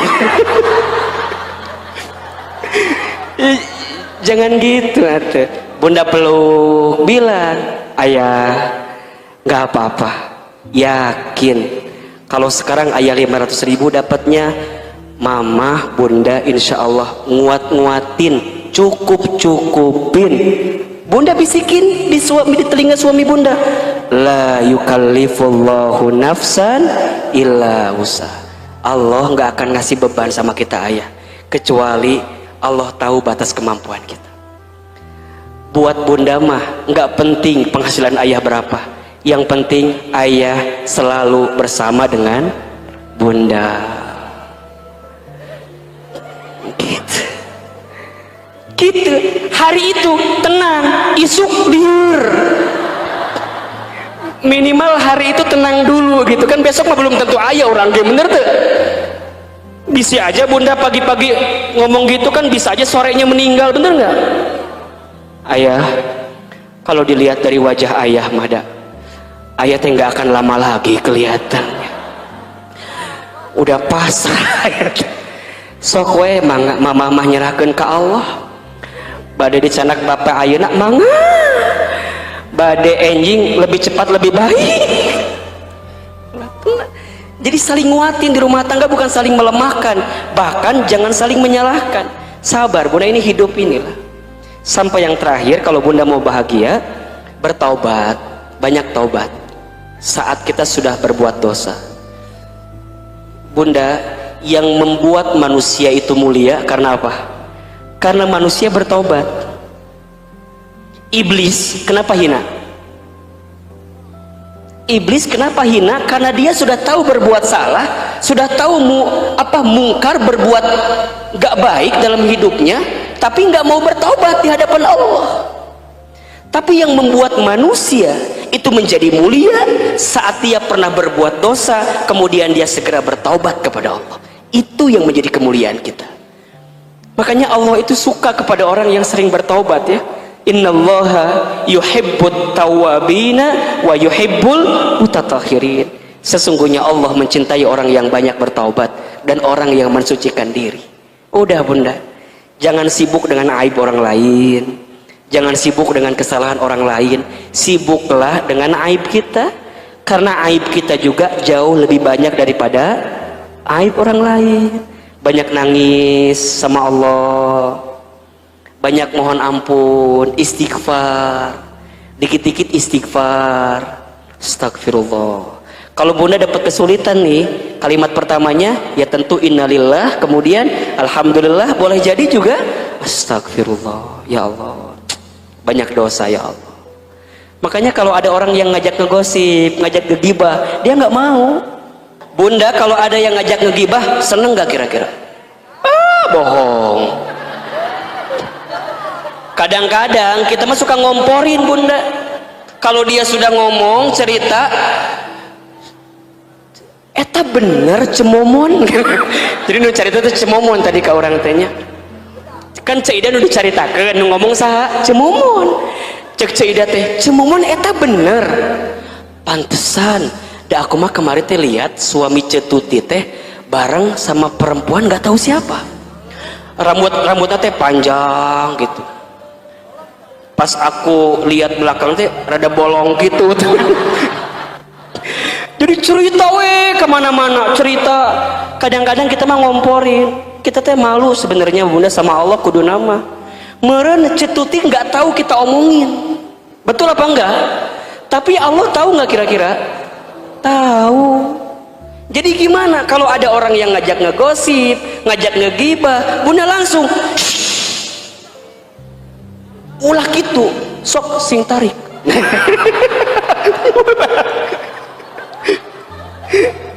Jangan gitu atuh. Bunda peluk, bilang, ayah nggak apa-apa, yakin kalau sekarang ayah 500.000 dapatnya, mama bunda insya Allah nguatin, cukupin. Bunda bisikin di telinga suami bunda, la yukallifullahu nafsan illa usaha. Allah nggak akan ngasih beban sama kita ayah, kecuali Allah tahu batas kemampuan kita. Buat bunda mah nggak penting penghasilan ayah berapa, yang penting ayah selalu bersama dengan bunda. Gitu. Hari itu tenang, isuk liur. Minimal hari itu tenang dulu gitu kan, besok mah belum tentu ayah orang dia, bener tuh. Bisa aja bunda pagi-pagi ngomong gitu kan, bisa aja sorenya meninggal, bener nggak? Ayah, kalau dilihat dari wajah ayah mada, ayah teh nggak akan lama lagi kelihatannya. Udah pasrah. Sok we mama nyerahkeun ka Allah. Bade dicanak bapak ayeuna mangga. Bade enjing lebih cepat lebih baik. Jadi saling nguatin di rumah tangga, bukan saling melemahkan, bahkan jangan saling menyalahkan. Sabar bunda, ini hidup inilah. Sampai yang terakhir, kalau bunda mau bahagia, bertaubat, banyak taubat. Saat kita sudah berbuat dosa, bunda, yang membuat manusia itu mulia karena apa? Karena manusia bertaubat. Iblis kenapa hina? Iblis kenapa hina? Karena dia sudah tahu berbuat salah, sudah tahu mungkar, berbuat gak baik dalam hidupnya, tapi gak mau bertaubat di hadapan Allah. Tapi yang membuat manusia Itu menjadi mulia saat dia pernah berbuat dosa, kemudian dia segera bertaubat kepada Allah. Itu yang menjadi kemuliaan kita. Makanya Allah itu suka kepada orang yang sering bertaubat ya. Innallaha yuhibbut tawwabina wa yuhibbul mutatahhirin. Sesungguhnya Allah mencintai orang yang banyak bertaubat dan orang yang mensucikan diri. Udah bunda, jangan sibuk dengan aib orang lain, jangan sibuk dengan kesalahan orang lain, sibuklah dengan aib kita, karena aib kita juga jauh lebih banyak daripada aib orang lain. Banyak nangis sama Allah, banyak mohon ampun, istighfar, dikit-dikit istighfar, astagfirullah. Kalau bunda dapat kesulitan nih, kalimat pertamanya ya tentu innalillah, kemudian alhamdulillah, boleh jadi juga astagfirullah, ya Allah banyak dosa ya Allah. Makanya kalau ada orang yang ngajak ngegosip, ngajak ngegibah, dia nggak mau. Bunda kalau ada yang ngajak ngegibah, seneng nggak kira-kira? Bohong. Kadang-kadang kita mah suka ngomporin bunda. Kalau dia sudah ngomong cerita, eta bener cemomon. Jadi nu cerita itu cemomon tadi ke orang tanya. Kan Caidah nu dicaritakeun nu ngomong saha cemomon. Cek Caidah teh cemomon eta bener. Pantesan da aku mah kemarin teh lihat suami Cetuti teh bareng sama perempuan nggak tahu siapa. Rambutnya teh panjang gitu. Pas aku lihat belakang teh rada bolong gitu. Jadi cerita kemana-mana cerita. Kadang-kadang kita mah ngomporin. Kita teh malu sebenarnya bunda sama Allah kudu nama. Meureun Cetuti nggak tahu kita omongin. Betul apa enggak? Tapi Allah tahu nggak kira-kira? Tahu. Jadi gimana kalau ada orang yang ngajak ngegosip, ngajak ngegibah, bunda langsung ulah gitu, sok sing tarik.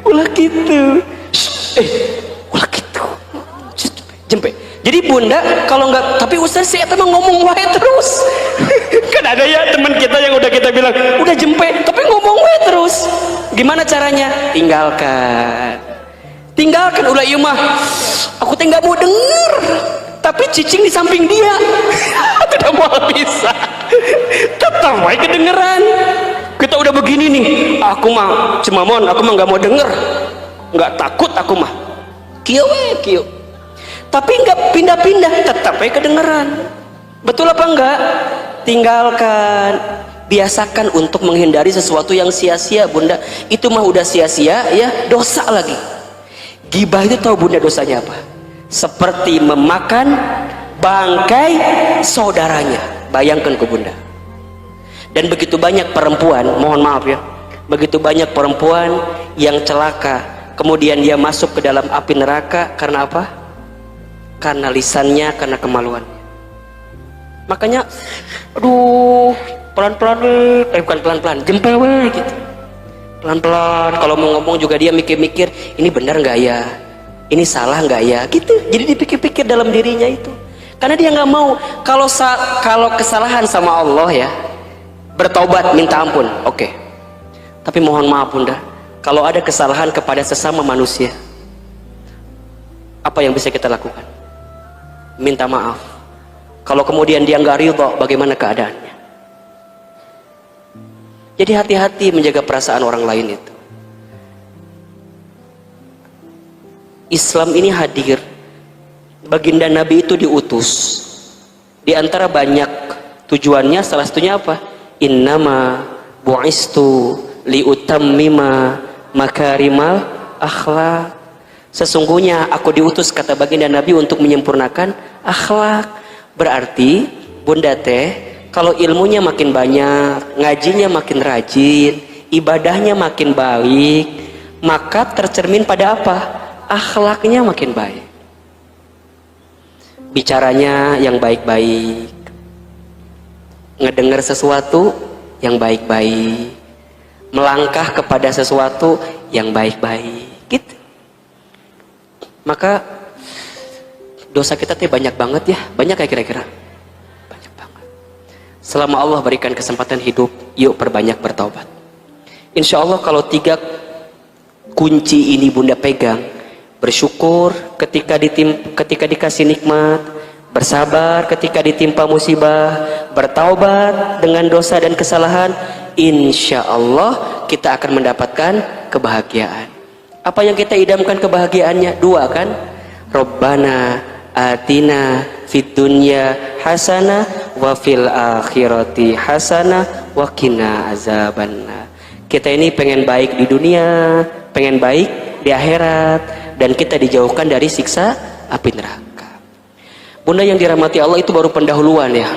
Ulah gitu. Ulah gitu. Jempe. Jadi bunda kalau nggak, tapi Ustaz sih emang ngomong wae terus. Kan ada ya teman kita yang udah kita bilang udah jempe tapi ngomong wae terus. Gimana caranya? Tinggalkan ulah ieu mah. Aku teh nggak mau denger. Tapi cicing di samping dia. Tidak mau bisa. Tetap wae kedengeran. Kita udah begini nih. Aku mah cemamon, aku mah nggak mau denger. Nggak takut aku mah. Kieu we kieu. Tapi nggak pindah-pindah, tetap aja kedengeran. Betul apa enggak? Tinggalkan. Biasakan untuk menghindari sesuatu yang sia-sia bunda. Itu mah udah sia-sia ya, dosa lagi. Gibah itu tahu bunda dosanya apa? Seperti memakan bangkai saudaranya. Bayangkan ke bunda. Dan begitu banyak perempuan, mohon maaf ya, begitu banyak perempuan yang celaka, kemudian dia masuk ke dalam api neraka karena apa? Karena lisannya, karena kemaluan. Makanya aduh, pelan-pelan bukan pelan-pelan, jempel we gitu. Pelan-pelan, kalau mau ngomong juga dia mikir-mikir, ini benar nggak ya? Ini salah nggak ya? Gitu. Jadi dipikir-pikir dalam dirinya itu. Karena dia nggak mau kalau kesalahan sama Allah ya, bertaubat minta ampun, oke. Tapi mohon maaf bunda, kalau ada kesalahan kepada sesama manusia, apa yang bisa kita lakukan? Minta maaf. Kalau kemudian dia nggak ridho, bagaimana keadaannya? Jadi hati-hati menjaga perasaan orang lain itu. Islam ini hadir. Baginda Nabi itu diutus. Di antara banyak tujuannya, salah satunya apa? Innama bu'istu liutammima makarimal akhlak. Sesungguhnya aku diutus, kata baginda Nabi, untuk menyempurnakan akhlak. Berarti bunda teh kalau ilmunya makin banyak, ngajinya makin rajin, ibadahnya makin baik, maka tercermin pada apa? Akhlaknya makin baik. Bicaranya yang baik-baik, ngedengar sesuatu yang baik-baik, melangkah kepada sesuatu yang baik-baik, gitu. Maka dosa kita tuh banyak banget ya. Banyak kayak kira-kira? Banyak banget. Selama Allah berikan kesempatan hidup, yuk perbanyak bertaubat. Insya Allah kalau 3 kunci ini bunda pegang, bersyukur ketika dikasih nikmat, bersabar ketika ditimpa musibah, bertaubat dengan dosa dan kesalahan, insya Allah kita akan mendapatkan kebahagiaan. Apa yang kita idamkan kebahagiaannya? 2 kan? Rabbana atina fid dunya hasanah wa fil akhirati hasanah wa qina azabannar. Kita ini pengen baik di dunia, pengen baik di akhirat, dan kita dijauhkan dari siksa api neraka. Bunda yang dirahmati Allah, itu baru pendahuluan ya.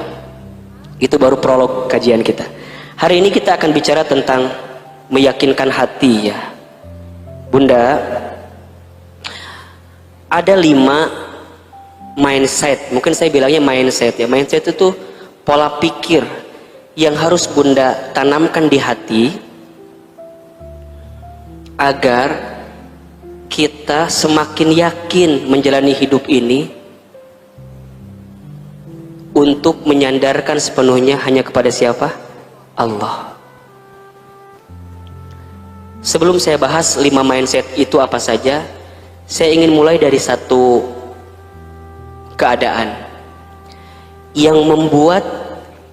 Itu baru prolog kajian kita. Hari ini kita akan bicara tentang meyakinkan hati ya. Bunda, ada 5 mindset, mungkin saya bilangnya mindset ya. Mindset itu pola pikir yang harus bunda tanamkan di hati agar kita semakin yakin menjalani hidup ini untuk menyandarkan sepenuhnya hanya kepada siapa? Allah. Sebelum saya bahas 5 mindset itu apa saja, saya ingin mulai dari satu keadaan yang membuat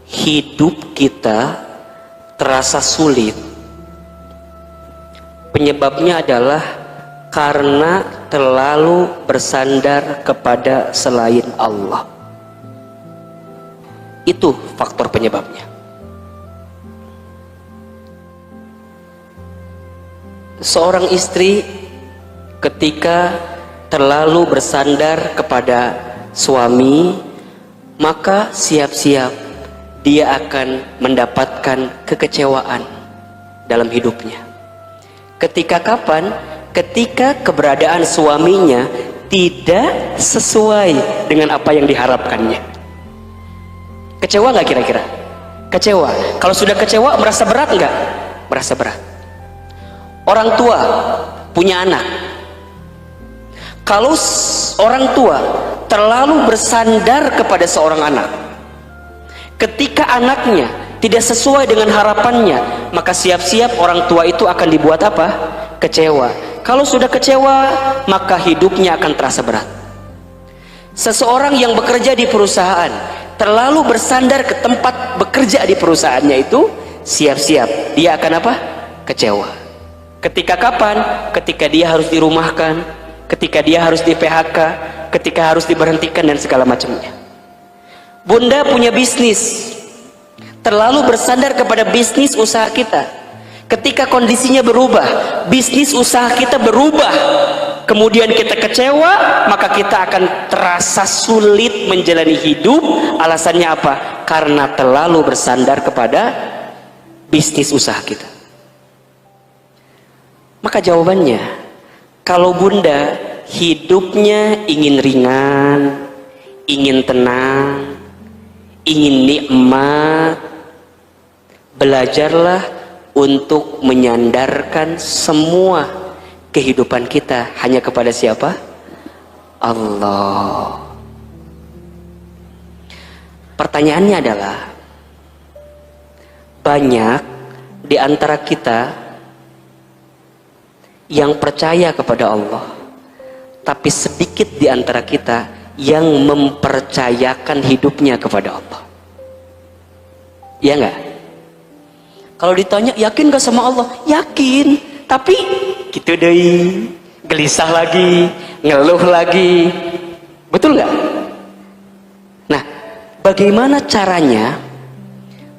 hidup kita terasa sulit. Penyebabnya adalah karena terlalu bersandar kepada selain Allah. Itu faktor penyebabnya. Seorang istri ketika terlalu bersandar kepada suami, maka siap-siap dia akan mendapatkan kekecewaan dalam hidupnya. Ketika kapan? Ketika keberadaan suaminya tidak sesuai dengan apa yang diharapkannya. Kecewa nggak kira-kira? Kecewa. Kalau sudah kecewa, merasa berat nggak? Merasa berat. Orang tua punya anak. Kalau orang tua terlalu bersandar kepada seorang anak, ketika anaknya tidak sesuai dengan harapannya, maka siap-siap orang tua itu akan dibuat apa? Kecewa. Kalau sudah kecewa, maka hidupnya akan terasa berat. Seseorang yang bekerja di perusahaan terlalu bersandar ke tempat bekerja di perusahaannya itu, siap-siap dia akan apa? Kecewa. Ketika kapan? Ketika dia harus dirumahkan, ketika dia harus di PHK, ketika harus diberhentikan dan segala macamnya. Bunda punya bisnis, terlalu bersandar kepada bisnis usaha kita. Ketika kondisinya berubah, bisnis usaha kita berubah, kemudian kita kecewa, maka kita akan terasa sulit menjalani hidup. Alasannya apa? Karena terlalu bersandar kepada bisnis usaha kita. Maka jawabannya, kalau bunda hidupnya ingin ringan, ingin tenang, ingin nikmat, belajarlah untuk menyandarkan semua kehidupan kita hanya kepada siapa? Allah. Pertanyaannya adalah, banyak di antara kita yang percaya kepada Allah, tapi sedikit di antara kita yang mempercayakan hidupnya kepada Allah. Ya enggak? Kalau ditanya yakin gak sama Allah? Yakin, tapi gitu deh, gelisah lagi, ngeluh lagi. Betul nggak? Nah, bagaimana caranya?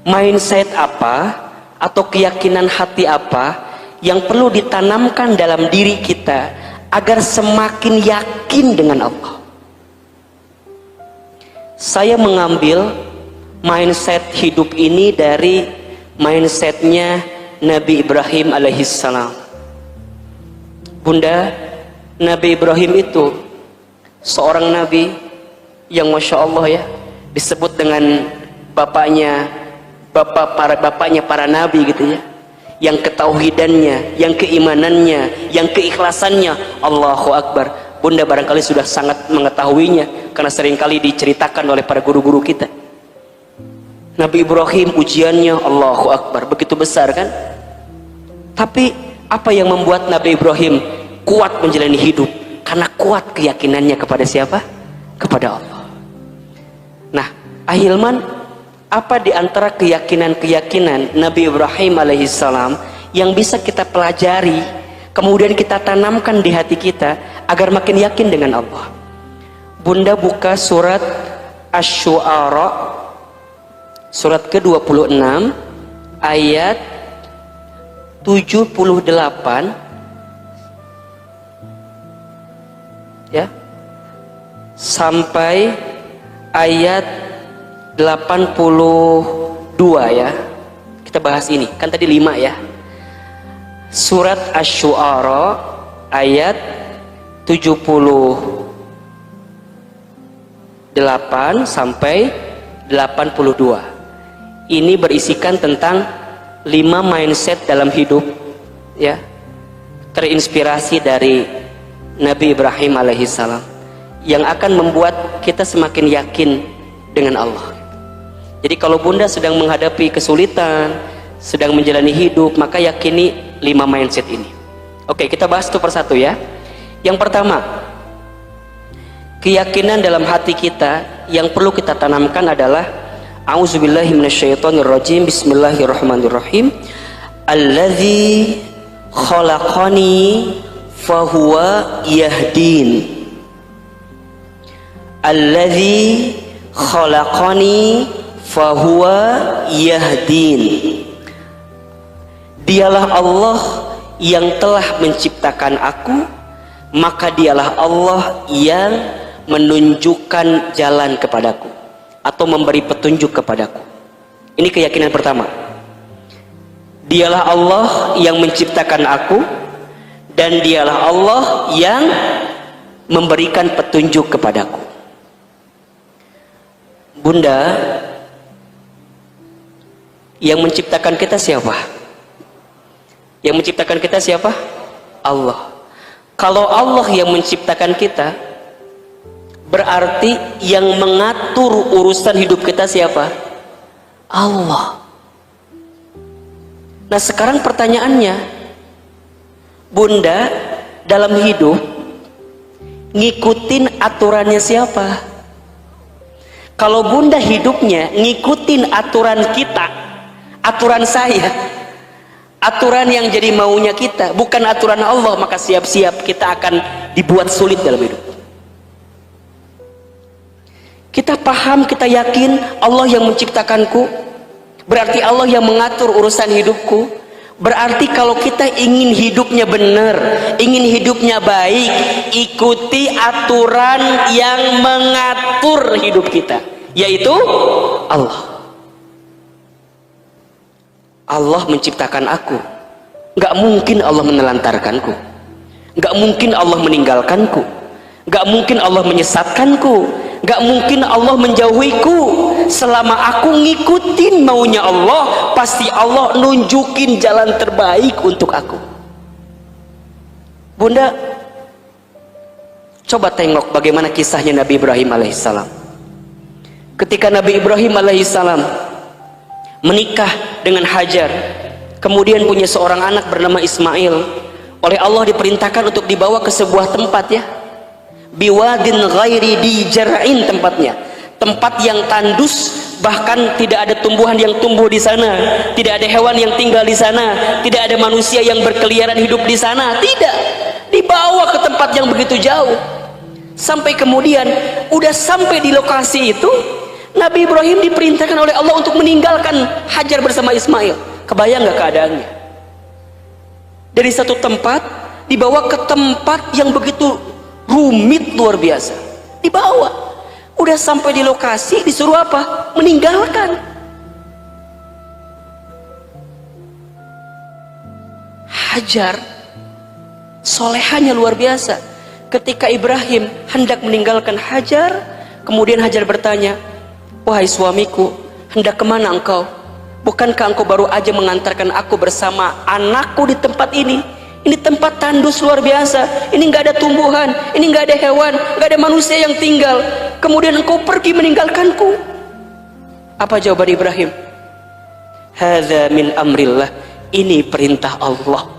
Mindset apa atau keyakinan hati apa yang perlu ditanamkan dalam diri kita agar semakin yakin dengan Allah? Saya mengambil mindset hidup ini dari mindsetnya Nabi Ibrahim alaihissalam. Bunda, Nabi Ibrahim itu seorang nabi yang masya Allah ya, disebut dengan bapaknya para nabi gitu ya, yang ketauhidannya, yang keimanannya, yang keikhlasannya, Allahu Akbar. Bunda barangkali sudah sangat mengetahuinya karena seringkali diceritakan oleh para guru-guru kita. Nabi Ibrahim ujiannya Allahu Akbar begitu besar kan? Tapi apa yang membuat Nabi Ibrahim kuat menjalani hidup? Karena kuat keyakinannya kepada siapa? Kepada Allah. Nah, Ahilman, apa di antara keyakinan-keyakinan Nabi Ibrahim alaihissalam yang bisa kita pelajari, kemudian kita tanamkan di hati kita agar makin yakin dengan Allah? Bunda buka surat Asy-Syu'ara, surat ke-26 ayat 78 ya sampai ayat 82 ya. Kita bahas ini, kan tadi 5 ya. Surat Asy-Syu'ara ayat 78 sampai 82. Ini berisikan tentang 5 mindset dalam hidup ya, terinspirasi dari Nabi Ibrahim alaihissalam yang akan membuat kita semakin yakin dengan Allah. Jadi kalau bunda sedang menghadapi kesulitan, sedang menjalani hidup, maka yakini 5 mindset ini. Oke, kita bahas satu persatu ya. Yang pertama, keyakinan dalam hati kita yang perlu kita tanamkan adalah A'udzubillahi minasyaitonirrajim. Bismillahirrahmanirrahim. Alladzi khalaqani fahuwa yahdin. Alladzi khalaqani fahuwa yahdin. Dialah Allah yang telah menciptakan aku, maka dialah Allah yang menunjukkan jalan kepadaku atau memberi petunjuk kepadaku. Ini keyakinan pertama. Dialah Allah yang menciptakan aku, dan dialah Allah yang memberikan petunjuk kepadaku. Bunda, yang menciptakan kita siapa? Yang menciptakan kita siapa? Allah. Kalau Allah yang menciptakan kita, berarti yang mengatur urusan hidup kita siapa? Allah. Nah, sekarang pertanyaannya, bunda dalam hidup ngikutin aturannya siapa? Kalau bunda hidupnya ngikutin aturan kita, aturan saya, aturan yang jadi maunya kita, bukan aturan Allah, maka siap-siap kita akan dibuat sulit dalam hidup. Kita paham, kita yakin Allah yang menciptakanku, berarti Allah yang mengatur urusan hidupku. Berarti kalau kita ingin hidupnya benar, ingin hidupnya baik, ikuti aturan yang mengatur hidup kita, yaitu Allah. Allah menciptakan aku, gak mungkin Allah menelantarkanku, gak mungkin Allah meninggalkanku, gak mungkin Allah menyesatkanku, gak mungkin Allah menjauhiku. Selama aku ngikutin maunya Allah, pasti Allah nunjukin jalan terbaik untuk aku. Bunda, coba tengok bagaimana kisahnya Nabi Ibrahim alaihissalam. Ketika Nabi Ibrahim alaihissalam menikah dengan Hajar, kemudian punya seorang anak bernama Ismail, oleh Allah diperintahkan untuk dibawa ke sebuah tempat ya, biwadin ghairi di jar'in, tempatnya tempat yang tandus, bahkan tidak ada tumbuhan yang tumbuh di sana, tidak ada hewan yang tinggal di sana, tidak ada manusia yang berkeliaran hidup di sana, tidak. Dibawa ke tempat yang begitu jauh, sampai kemudian udah sampai di lokasi itu, Nabi Ibrahim diperintahkan oleh Allah untuk meninggalkan Hajar bersama Ismail. Kebayang gak keadaannya? Dari satu tempat dibawa ke tempat yang begitu rumit luar biasa, dibawa. Udah sampai di lokasi disuruh apa? Meninggalkan. Hajar solehanya luar biasa. Ketika Ibrahim hendak meninggalkan Hajar, kemudian Hajar bertanya, wahai suamiku, hendak kemana engkau? Bukankah engkau baru aja mengantarkan aku bersama anakku di tempat ini? Ini tempat tandus luar biasa, ini nggak ada tumbuhan, ini nggak ada hewan, nggak ada manusia yang tinggal. Kemudian engkau pergi meninggalkanku. Apa jawaban Ibrahim? Hadza min amrillah. Ini perintah Allah.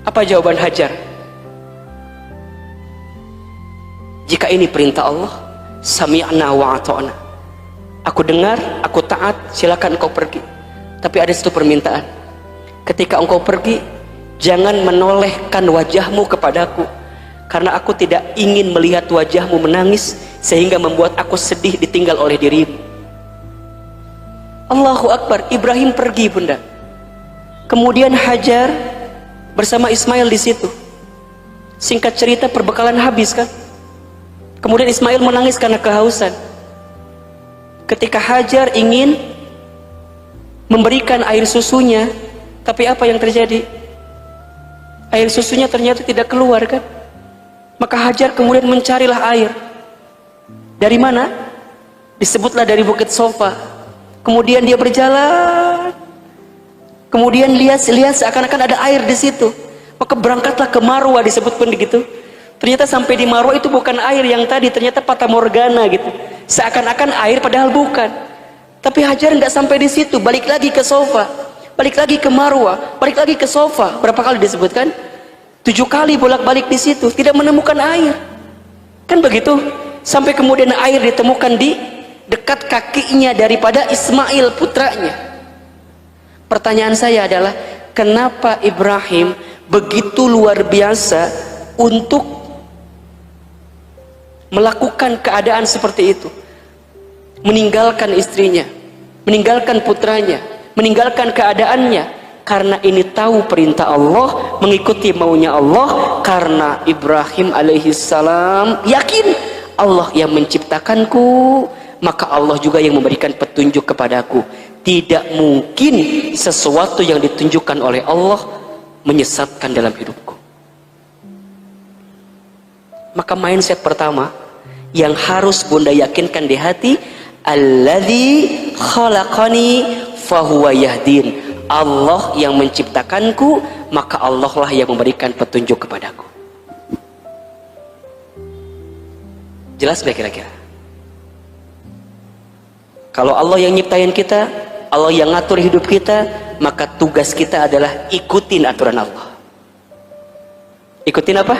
Apa jawaban Hajar? Jika ini perintah Allah, sami'na wa ata'na. Aku dengar, aku taat, silakan engkau pergi. Tapi ada satu permintaan. Ketika engkau pergi, jangan menolehkan wajahmu kepadaku, karena aku tidak ingin melihat wajahmu menangis sehingga membuat aku sedih ditinggal oleh dirimu. Allahu Akbar. Ibrahim pergi, bunda. Kemudian Hajar bersama Ismail di situ. Singkat cerita, perbekalan habis kan. Kemudian Ismail menangis karena kehausan. Ketika Hajar ingin memberikan air susunya, tapi apa yang terjadi? Air susunya ternyata tidak keluar kan. Maka Hajar kemudian mencarilah air. Dari mana? Disebutlah dari Bukit Sofa. Kemudian dia berjalan. Kemudian lihat seakan-akan ada air di situ. Maka berangkatlah ke Marwa, disebut pun begitu. Ternyata sampai di Marwa itu bukan air yang tadi, ternyata Fata Morgana gitu. Seakan-akan air padahal bukan. Tapi Hajar nggak sampai di situ, balik lagi ke Sofa, balik lagi ke Marwa, balik lagi ke Sofa. Berapa kali disebutkan? 7 kali bolak-balik di situ, tidak menemukan air. Kan begitu? Sampai kemudian air ditemukan di dekat kakinya daripada Ismail putranya. Pertanyaan saya adalah, kenapa Ibrahim begitu luar biasa untuk melakukan keadaan seperti itu? Meninggalkan istrinya, meninggalkan putranya, meninggalkan keadaannya, karena ini tahu perintah Allah, mengikuti maunya Allah. Karena Ibrahim alaihissalam yakin Allah yang menciptakanku, maka Allah juga yang memberikan petunjuk kepadaku. Tidak mungkin sesuatu yang ditunjukkan oleh Allah menyesatkan dalam hidupku. Maka mindset pertama yang harus bunda yakinkan di hati, alladzi khalaqani fahuwa yahdin. Allah yang menciptakanku, maka Allah lah yang memberikan petunjuk kepadaku. Jelas gak kira-kira? Kalau Allah yang nyiptain kita, Allah yang ngatur hidup kita, maka tugas kita adalah ikutin aturan Allah. Ikutin apa?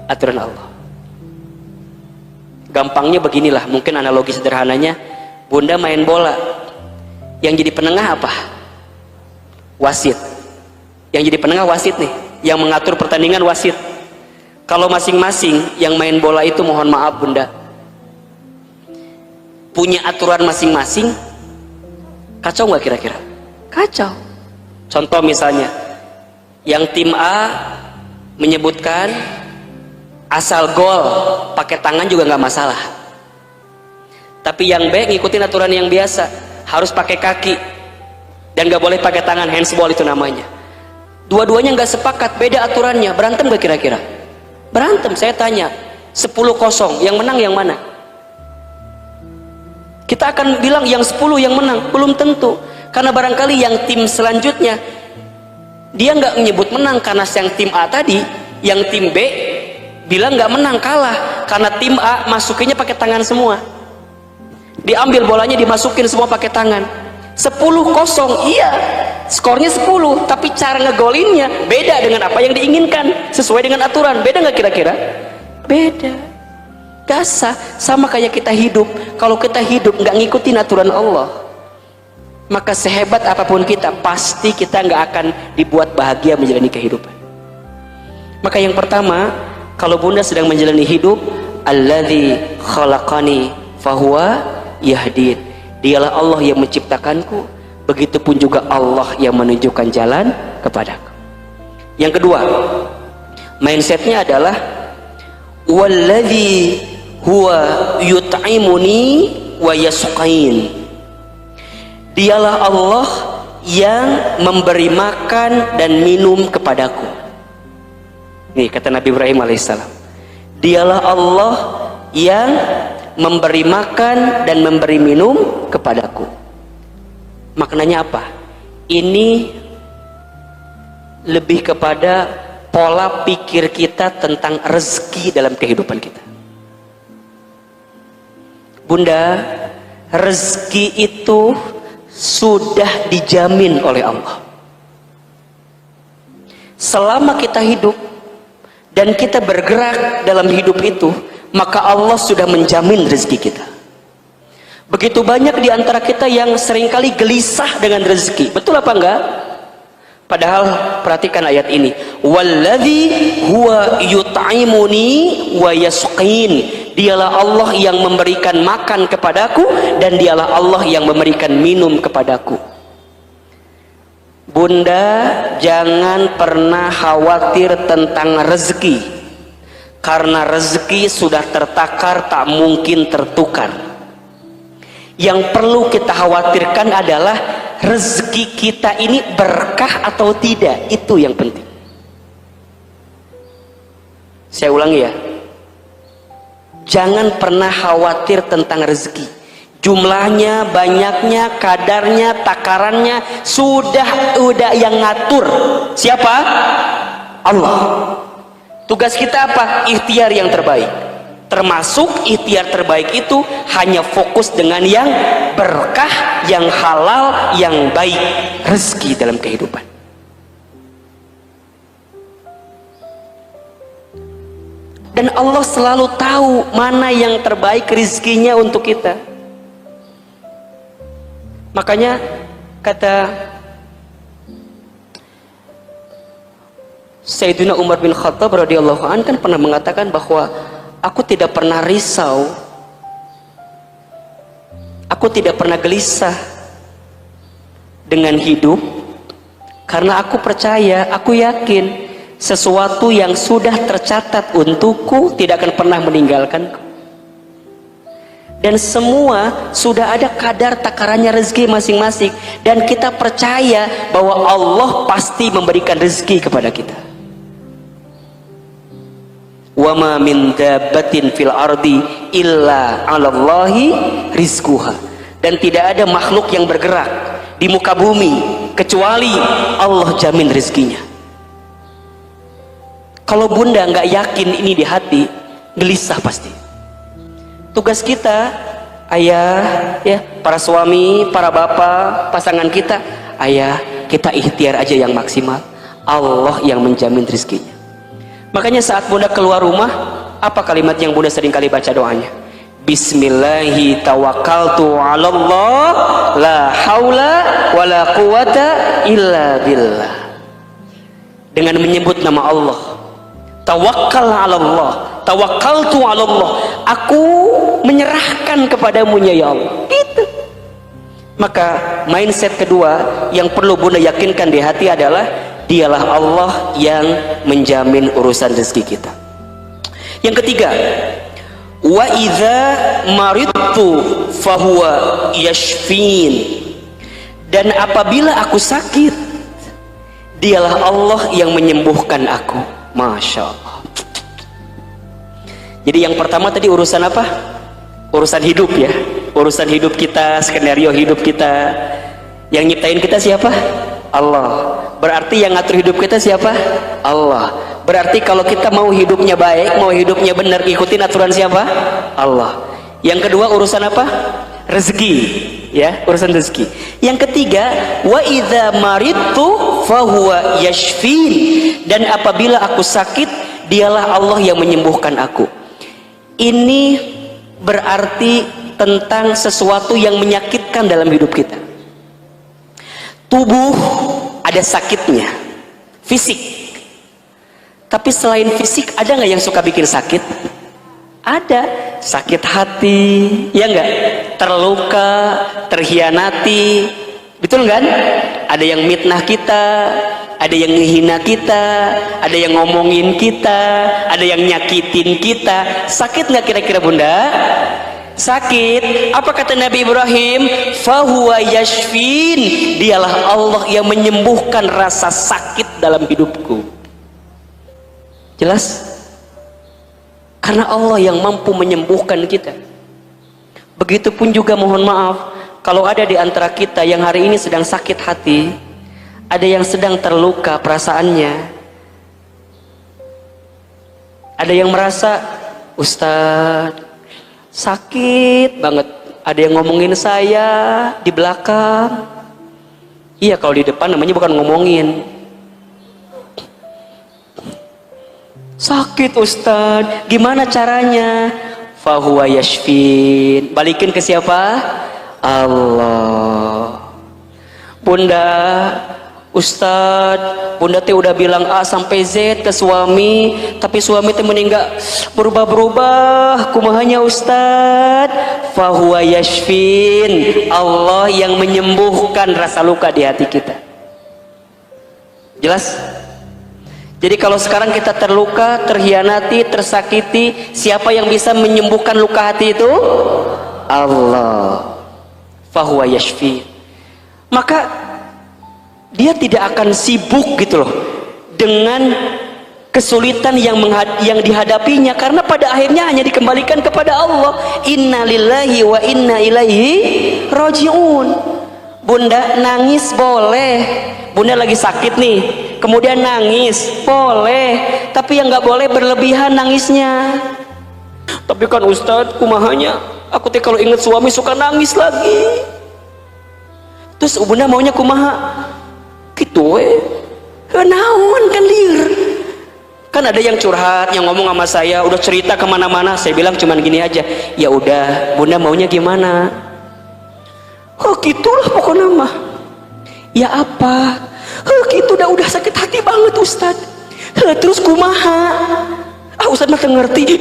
Aturan Allah. Gampangnya beginilah, mungkin analogi sederhananya, bunda main bola, yang jadi penengah apa? Wasit. Yang jadi penengah wasit nih, yang mengatur pertandingan wasit. Kalau masing-masing yang main bola itu, mohon maaf bunda, punya aturan masing-masing, kacau nggak kira-kira? Kacau. Contoh misalnya, yang tim A menyebutkan asal gol pakai tangan juga nggak masalah, tapi yang B ngikutin aturan yang biasa, harus pakai kaki dan nggak boleh pakai tangan, handsball itu namanya. Dua-duanya nggak sepakat, beda aturannya, berantem nggak kira-kira? Berantem. Saya tanya, 10-0 yang menang yang mana? Kita akan bilang yang 10 yang menang. Belum tentu, karena barangkali yang tim selanjutnya dia nggak menyebut menang karena yang tim A tadi, yang tim B bilang nggak menang, kalah karena tim A masukinnya pakai tangan semua, diambil bolanya dimasukin semua pakai tangan. 10-0, iya skornya 10, tapi cara ngegolinnya beda dengan apa yang diinginkan, sesuai dengan aturan. Beda nggak kira-kira? Beda. Dasar sama kayak kita hidup. Kalau kita hidup nggak ngikutin aturan Allah, maka sehebat apapun kita, pasti kita nggak akan dibuat bahagia menjalani kehidupan. Maka yang pertama, kalau bunda sedang menjalani hidup, alladzi khalaqani fahuwa yahdin. Dialah Allah yang menciptakanku, begitupun juga Allah yang menunjukkan jalan kepadaku. Yang kedua, mindsetnya adalah walladzi huwa yut'imuni wa yasqain. Dialah Allah yang memberi makan dan minum kepadaku. Nih kata Nabi Ibrahim alaihissalam, dialah Allah yang memberi makan dan memberi minum kepadaku. Maknanya apa? Ini lebih kepada pola pikir kita tentang rezeki dalam kehidupan kita. Bunda, rezeki itu sudah dijamin oleh Allah. Selama kita hidup dan kita bergerak dalam hidup itu, maka Allah sudah menjamin rezeki kita. Begitu banyak di antara kita yang seringkali gelisah dengan rezeki. Betul apa enggak? Padahal perhatikan ayat ini, walladzi huwa yut'imuni wa yasqin. Dialah Allah yang memberikan makan kepadaku dan dialah Allah yang memberikan minum kepadaku. Bunda, jangan pernah khawatir tentang rezeki, karena rezeki sudah tertakar, tak mungkin tertukar. Yang perlu kita khawatirkan adalah rezeki kita ini berkah atau tidak. Itu yang penting. Saya ulangi ya, jangan pernah khawatir tentang rezeki. Jumlahnya, banyaknya, kadarnya, takarannya sudah yang ngatur. Siapa? Allah. Tugas kita apa? Ikhtiar yang terbaik. Termasuk ikhtiar terbaik itu hanya fokus dengan yang berkah, yang halal, yang baik, rezeki dalam kehidupan. Dan Allah selalu tahu mana yang terbaik rezekinya untuk kita. Makanya kata Sayyidina Umar bin Khattab radhiyallahu anhu kan pernah mengatakan bahwa aku tidak pernah risau, aku tidak pernah gelisah dengan hidup, karena aku percaya, aku yakin sesuatu yang sudah tercatat untukku tidak akan pernah meninggalkanku. Dan semua sudah ada kadar takarannya rezeki masing-masing, dan kita percaya bahwa Allah pasti memberikan rezeki kepada kita. Wa ma min dabbatin fil ardi illa 'alallahi rizquha. Dan tidak ada makhluk yang bergerak di muka bumi kecuali Allah jamin rezekinya. Kalau bunda nggak yakin ini di hati, gelisah pasti. Tugas kita, ayah, ya, para suami, para bapak, pasangan kita, ayah, kita ikhtiar aja yang maksimal. Allah yang menjamin rezekinya. Makanya saat bunda keluar rumah, apa kalimat yang bunda sering kali baca doanya? Bismillahi tawakkaltu 'alallah, la haula wala quwata illa billah. Dengan menyebut nama Allah. Tawakkal 'alallah, tawakkaltu 'alallah. Aku menyerahkan kepadamu ya Allah. Itu. Maka mindset kedua yang perlu bunda yakinkan di hati adalah dialah Allah yang menjamin urusan rezeki kita. Yang ketiga, wa idza maridtu fahuwa yashfin. Dan apabila aku sakit, dialah Allah yang menyembuhkan aku. Masya Allah. Jadi yang pertama tadi urusan apa? Urusan hidup ya. Urusan hidup kita, skenario hidup kita. Yang nyiptain kita siapa? Allah. Berarti yang ngatur hidup kita siapa? Allah. Berarti kalau kita mau hidupnya baik, mau hidupnya benar, ikutin aturan siapa? Allah. Yang kedua urusan apa? Rezeki, ya, urusan rezeki. Yang ketiga, wa idza maridtu fahuwa yashfin. Dan apabila aku sakit, dialah Allah yang menyembuhkan aku. Ini berarti tentang sesuatu yang menyakitkan dalam hidup kita. Tubuh ada sakitnya, fisik. Tapi selain fisik, ada nggak yang suka bikin sakit? Ada. Sakit hati, ya nggak? Terluka, terhianati, betul kan? Ada yang mitnah kita, ada yang menghina kita, ada yang ngomongin kita, ada yang nyakitin kita. Sakit nggak kira-kira bunda? Sakit. Apa kata Nabi Ibrahim? Fahuwa yashfin. Dialah Allah yang menyembuhkan rasa sakit dalam hidupku. Jelas? Karena Allah yang mampu menyembuhkan kita. Begitupun juga mohon maaf, kalau ada di antara kita yang hari ini sedang sakit hati, ada yang sedang terluka perasaannya, ada yang merasa, Ustadz, sakit banget, ada yang ngomongin saya di belakang. Iya, kalau di depan namanya bukan ngomongin. Sakit Ustadz, gimana caranya? Fahuwa yashfin. Balikin ke siapa? Allah. Bunda, Ustadz, bunda teh udah bilang A sampai Z ke suami, tapi suami teh meninggal berubah-berubah. Kumahanya Ustadz? Fahuwa yashfin. Allah yang menyembuhkan rasa luka di hati kita. Jelas? Jadi kalau sekarang kita terluka, terhianati, tersakiti, siapa yang bisa menyembuhkan luka hati itu? Allah. Fahuwa yashfi. Maka dia tidak akan sibuk gitu loh dengan kesulitan yang dihadapinya, karena pada akhirnya hanya dikembalikan kepada Allah. Inna lillahi wa inna ilaihi rajiun. Bunda nangis boleh, bunda lagi sakit nih, kemudian nangis boleh, tapi yang nggak boleh berlebihan nangisnya. Tapi kan Ustadz, kumahanya aku teh kalau inget suami suka nangis lagi. Terus bunda maunya kumaha gitu naon kan liur. Kan ada yang curhat, yang ngomong sama saya, udah cerita kemana-mana. Saya bilang cuman gini aja, ya udah bunda maunya gimana? Oh gitulah pokoknya mah. Ya apa? Gitu udah sakit hati banget Ustadz. Terus kumaha? Ustadz mah ngerti.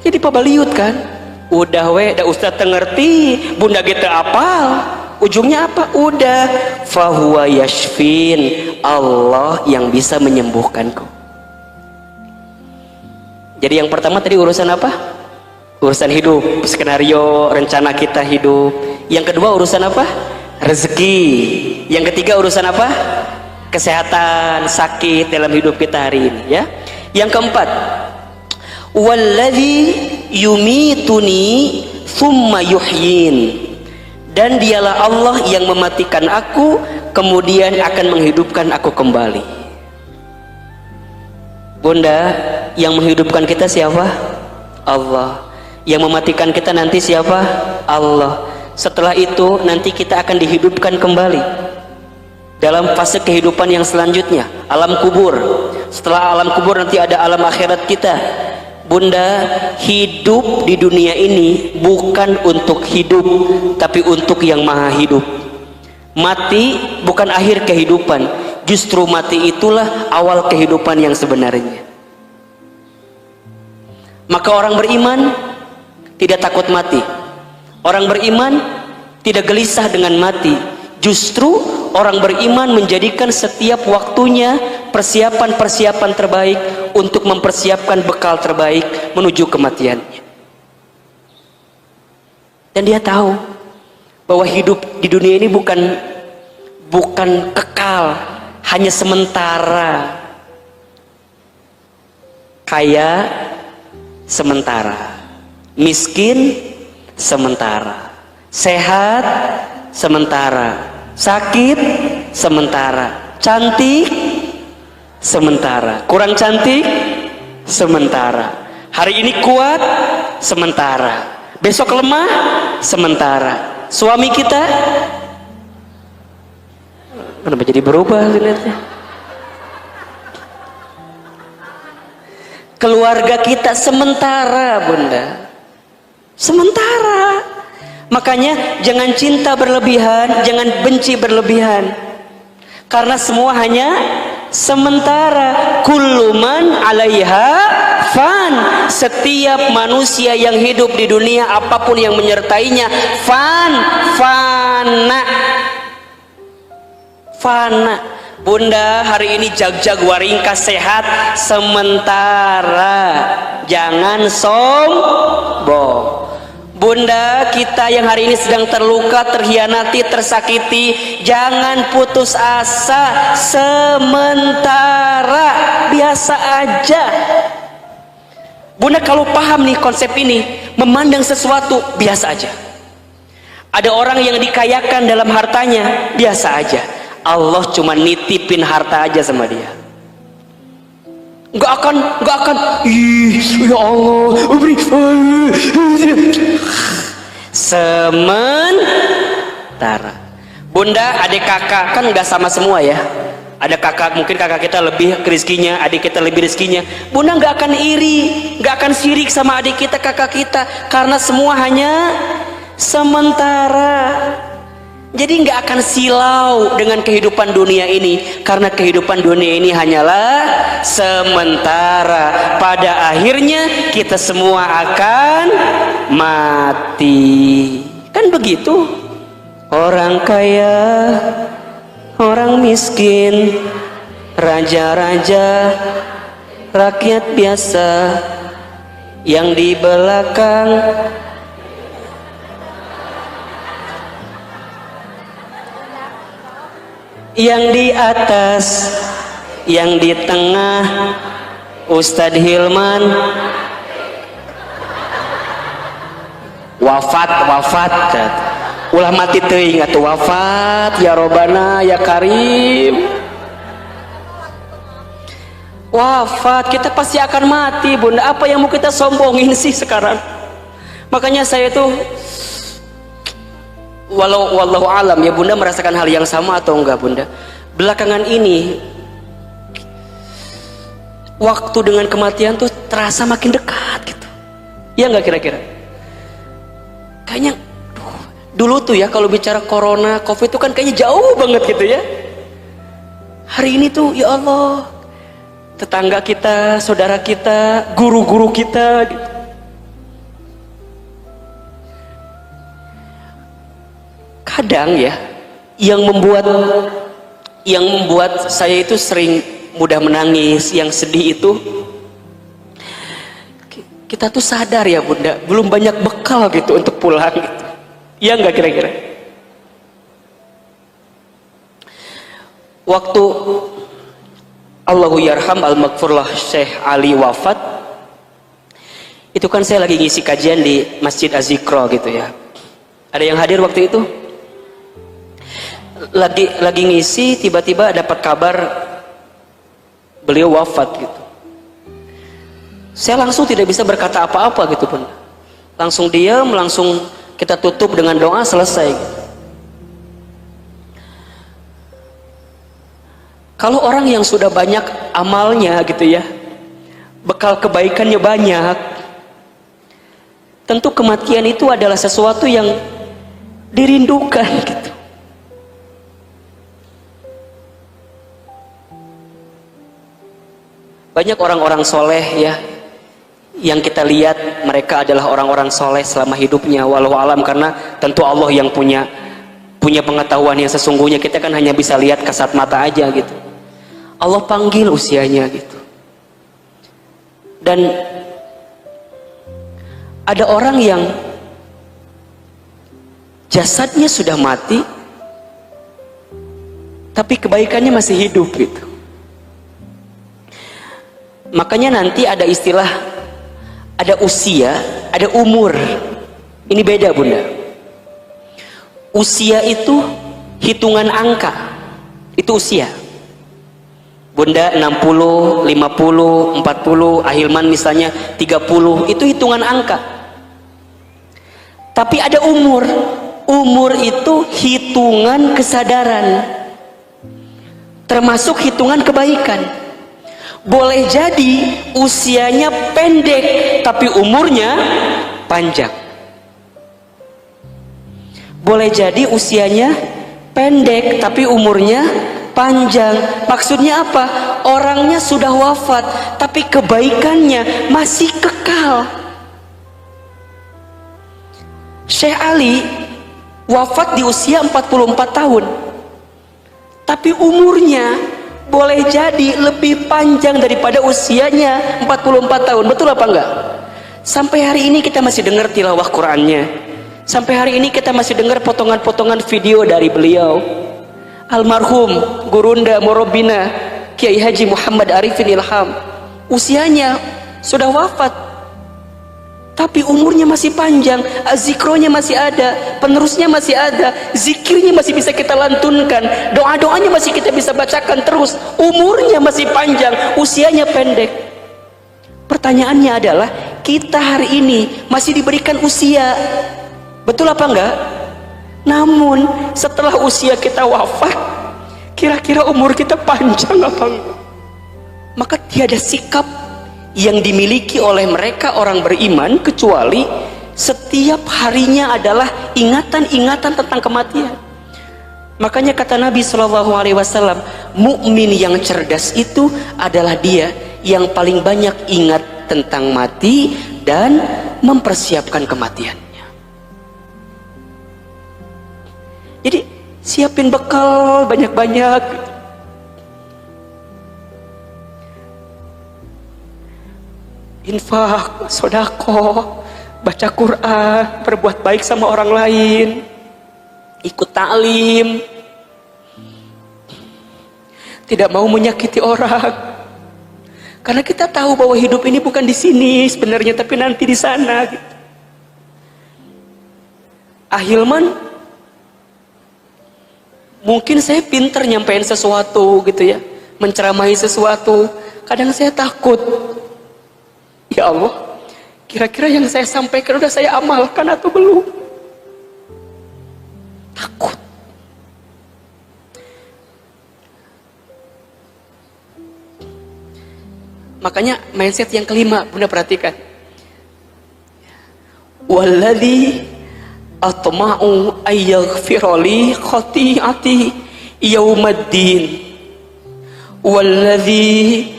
Jadi pabaliut kan? Udah Ustadz ngerti, bunda kita apal. Ujungnya apa? Udah. Fahuwa yashfin. Allah yang bisa menyembuhkanku. Jadi yang pertama tadi urusan apa? Urusan hidup, skenario, rencana kita hidup. Yang kedua urusan apa? Rezeki. Yang ketiga urusan apa? Kesehatan, sakit dalam hidup kita hari ini, ya. Yang keempat, walladzi yumituni thumma yuhyin. Dan dialah Allah yang mematikan aku, kemudian akan menghidupkan aku kembali. Bunda, yang menghidupkan kita siapa? Allah. Yang mematikan kita nanti siapa? Allah. Setelah itu nanti kita akan dihidupkan kembali dalam fase kehidupan yang selanjutnya, alam kubur. Setelah alam kubur nanti ada alam akhirat kita. Bunda, hidup di dunia ini bukan untuk hidup, tapi untuk yang maha hidup. Mati bukan akhir kehidupan, justru mati itulah awal kehidupan yang sebenarnya. Maka orang beriman tidak takut mati. Orang beriman tidak gelisah dengan mati. Justru orang beriman menjadikan setiap waktunya persiapan-persiapan terbaik untuk mempersiapkan bekal terbaik menuju kematiannya. Dan dia tahu bahwa hidup di dunia ini bukan kekal, hanya sementara. Kaya sementara, miskin sementara, sehat sementara, sakit sementara, cantik sementara, kurang cantik sementara, hari ini kuat sementara, besok lemah sementara. Suami kita kenapa jadi berubah lihatnya? Keluarga kita sementara, Bunda, sementara. Makanya jangan cinta berlebihan, jangan benci berlebihan, karena semua hanya sementara. Kullu man 'alaiha fan. Setiap manusia yang hidup di dunia, apapun yang menyertainya, fana. Bunda, hari ini jag-jag waringkas sehat sementara, jangan sombong. Bunda, kita yang hari ini sedang terluka, terhianati, tersakiti, jangan putus asa, sementara, biasa aja. Bunda kalau paham nih konsep ini, memandang sesuatu biasa aja. Ada orang yang dikayakan dalam hartanya, biasa aja. Allah cuma nitipin harta aja sama dia. Nggak akan, ih, ya Allah, sementara. Bunda, adik kakak kan nggak sama semua ya. Ada kakak, mungkin kakak kita lebih rezekinya, adik kita lebih rezekinya. Bunda nggak akan iri, nggak akan sirik sama adik kita, kakak kita, karena semua hanya sementara. Jadi nggak akan silau dengan kehidupan dunia ini, karena kehidupan dunia ini hanyalah sementara. Pada akhirnya kita semua akan mati. Kan begitu. Orang kaya, orang miskin, raja-raja, rakyat biasa, yang di belakang, yang di atas, yang di tengah, Ustadz Hilman wafat. Ulah mati teuing atuh wafat ya Robana ya Karim. Wafat, kita pasti akan mati Bunda. Apa yang mau kita sombongin sih sekarang? Makanya saya tuh wallahu alam ya, Bunda merasakan hal yang sama atau enggak Bunda? Belakangan ini waktu dengan kematian tuh terasa makin dekat gitu. Ya enggak kira-kira? Kayaknya dulu tuh ya kalau bicara corona, covid itu kan kayaknya jauh banget gitu ya. Hari ini tuh ya Allah, tetangga kita, saudara kita, guru-guru kita gitu. Kadang ya yang membuat saya itu sering mudah menangis, yang sedih itu kita tuh sadar ya Bunda, belum banyak bekal gitu untuk pulang gitu. Ya enggak kira-kira? Waktu Allahu yarham al-maghfurlah Syekh Ali wafat, itu kan saya lagi ngisi kajian di Masjid Az-Zikra gitu ya. Ada yang hadir waktu itu? Lagi ngisi, tiba-tiba dapat kabar beliau wafat gitu. Saya langsung tidak bisa berkata apa-apa gitu pun. Langsung diam, langsung kita tutup dengan doa, selesai. Kalau orang yang sudah banyak amalnya gitu ya, bekal kebaikannya banyak, tentu kematian itu adalah sesuatu yang dirindukan gitu. Banyak orang-orang soleh ya, yang kita lihat mereka adalah orang-orang soleh selama hidupnya, walau alam, karena tentu Allah yang punya pengetahuan yang sesungguhnya. Kita kan hanya bisa lihat kasat mata aja gitu. Allah panggil usianya gitu. Dan ada orang yang jasadnya sudah mati tapi kebaikannya masih hidup gitu. Makanya nanti ada istilah, ada usia, ada umur. Ini beda Bunda. Usia itu hitungan angka. Itu usia. Bunda 60, 50, 40, Ahilman misalnya 30. Itu hitungan angka. Tapi ada umur. Umur itu hitungan kesadaran. Termasuk hitungan kebaikan. Boleh jadi usianya pendek tapi umurnya panjang. Boleh jadi usianya pendek tapi umurnya panjang. Maksudnya apa? Orangnya sudah wafat tapi kebaikannya masih kekal. Syekh Ali wafat di usia 44 tahun. Tapi umurnya boleh jadi lebih panjang daripada usianya 44 tahun. Betul apa enggak? Sampai hari ini kita masih dengar tilawah Qur'annya. Sampai hari ini kita masih dengar potongan-potongan video dari beliau. Almarhum Gurunda Morobina Kiai Haji Muhammad Arifin Ilham. Usianya sudah wafat, tapi umurnya masih panjang. Zikronya masih ada, penerusnya masih ada, zikirnya masih bisa kita lantunkan, doa-doanya masih kita bisa bacakan terus. Umurnya masih panjang, usianya pendek. Pertanyaannya adalah, kita hari ini masih diberikan usia Betul apa enggak? Namun setelah usia kita wafat, kira-kira umur kita panjang apa enggak? Maka tiada sikap yang dimiliki oleh mereka orang beriman kecuali setiap harinya adalah ingatan-ingatan tentang kematian. Makanya kata Nabi Shallallahu Alaihi Wasallam, mukmin yang cerdas itu adalah dia yang paling banyak ingat tentang mati dan mempersiapkan kematiannya. Jadi siapin bekal banyak-banyak. Infak, sodako, baca Quran, berbuat baik sama orang lain, ikut ta'lim, tidak mau menyakiti orang. Karena kita tahu bahwa hidup ini bukan di sini sebenarnya, tapi nanti di sana. Gitu. Ahilman, mungkin saya pinter nyampein sesuatu gitu ya, menceramahi sesuatu. Kadang saya takut. Ya Allah, kira-kira yang saya sampaikan udah saya amalkan atau belum? Takut. Makanya mindset yang kelima, Bunda perhatikan. Walladzi atma'u ayyaghfirali khati'ati yaumaddin. Walladzi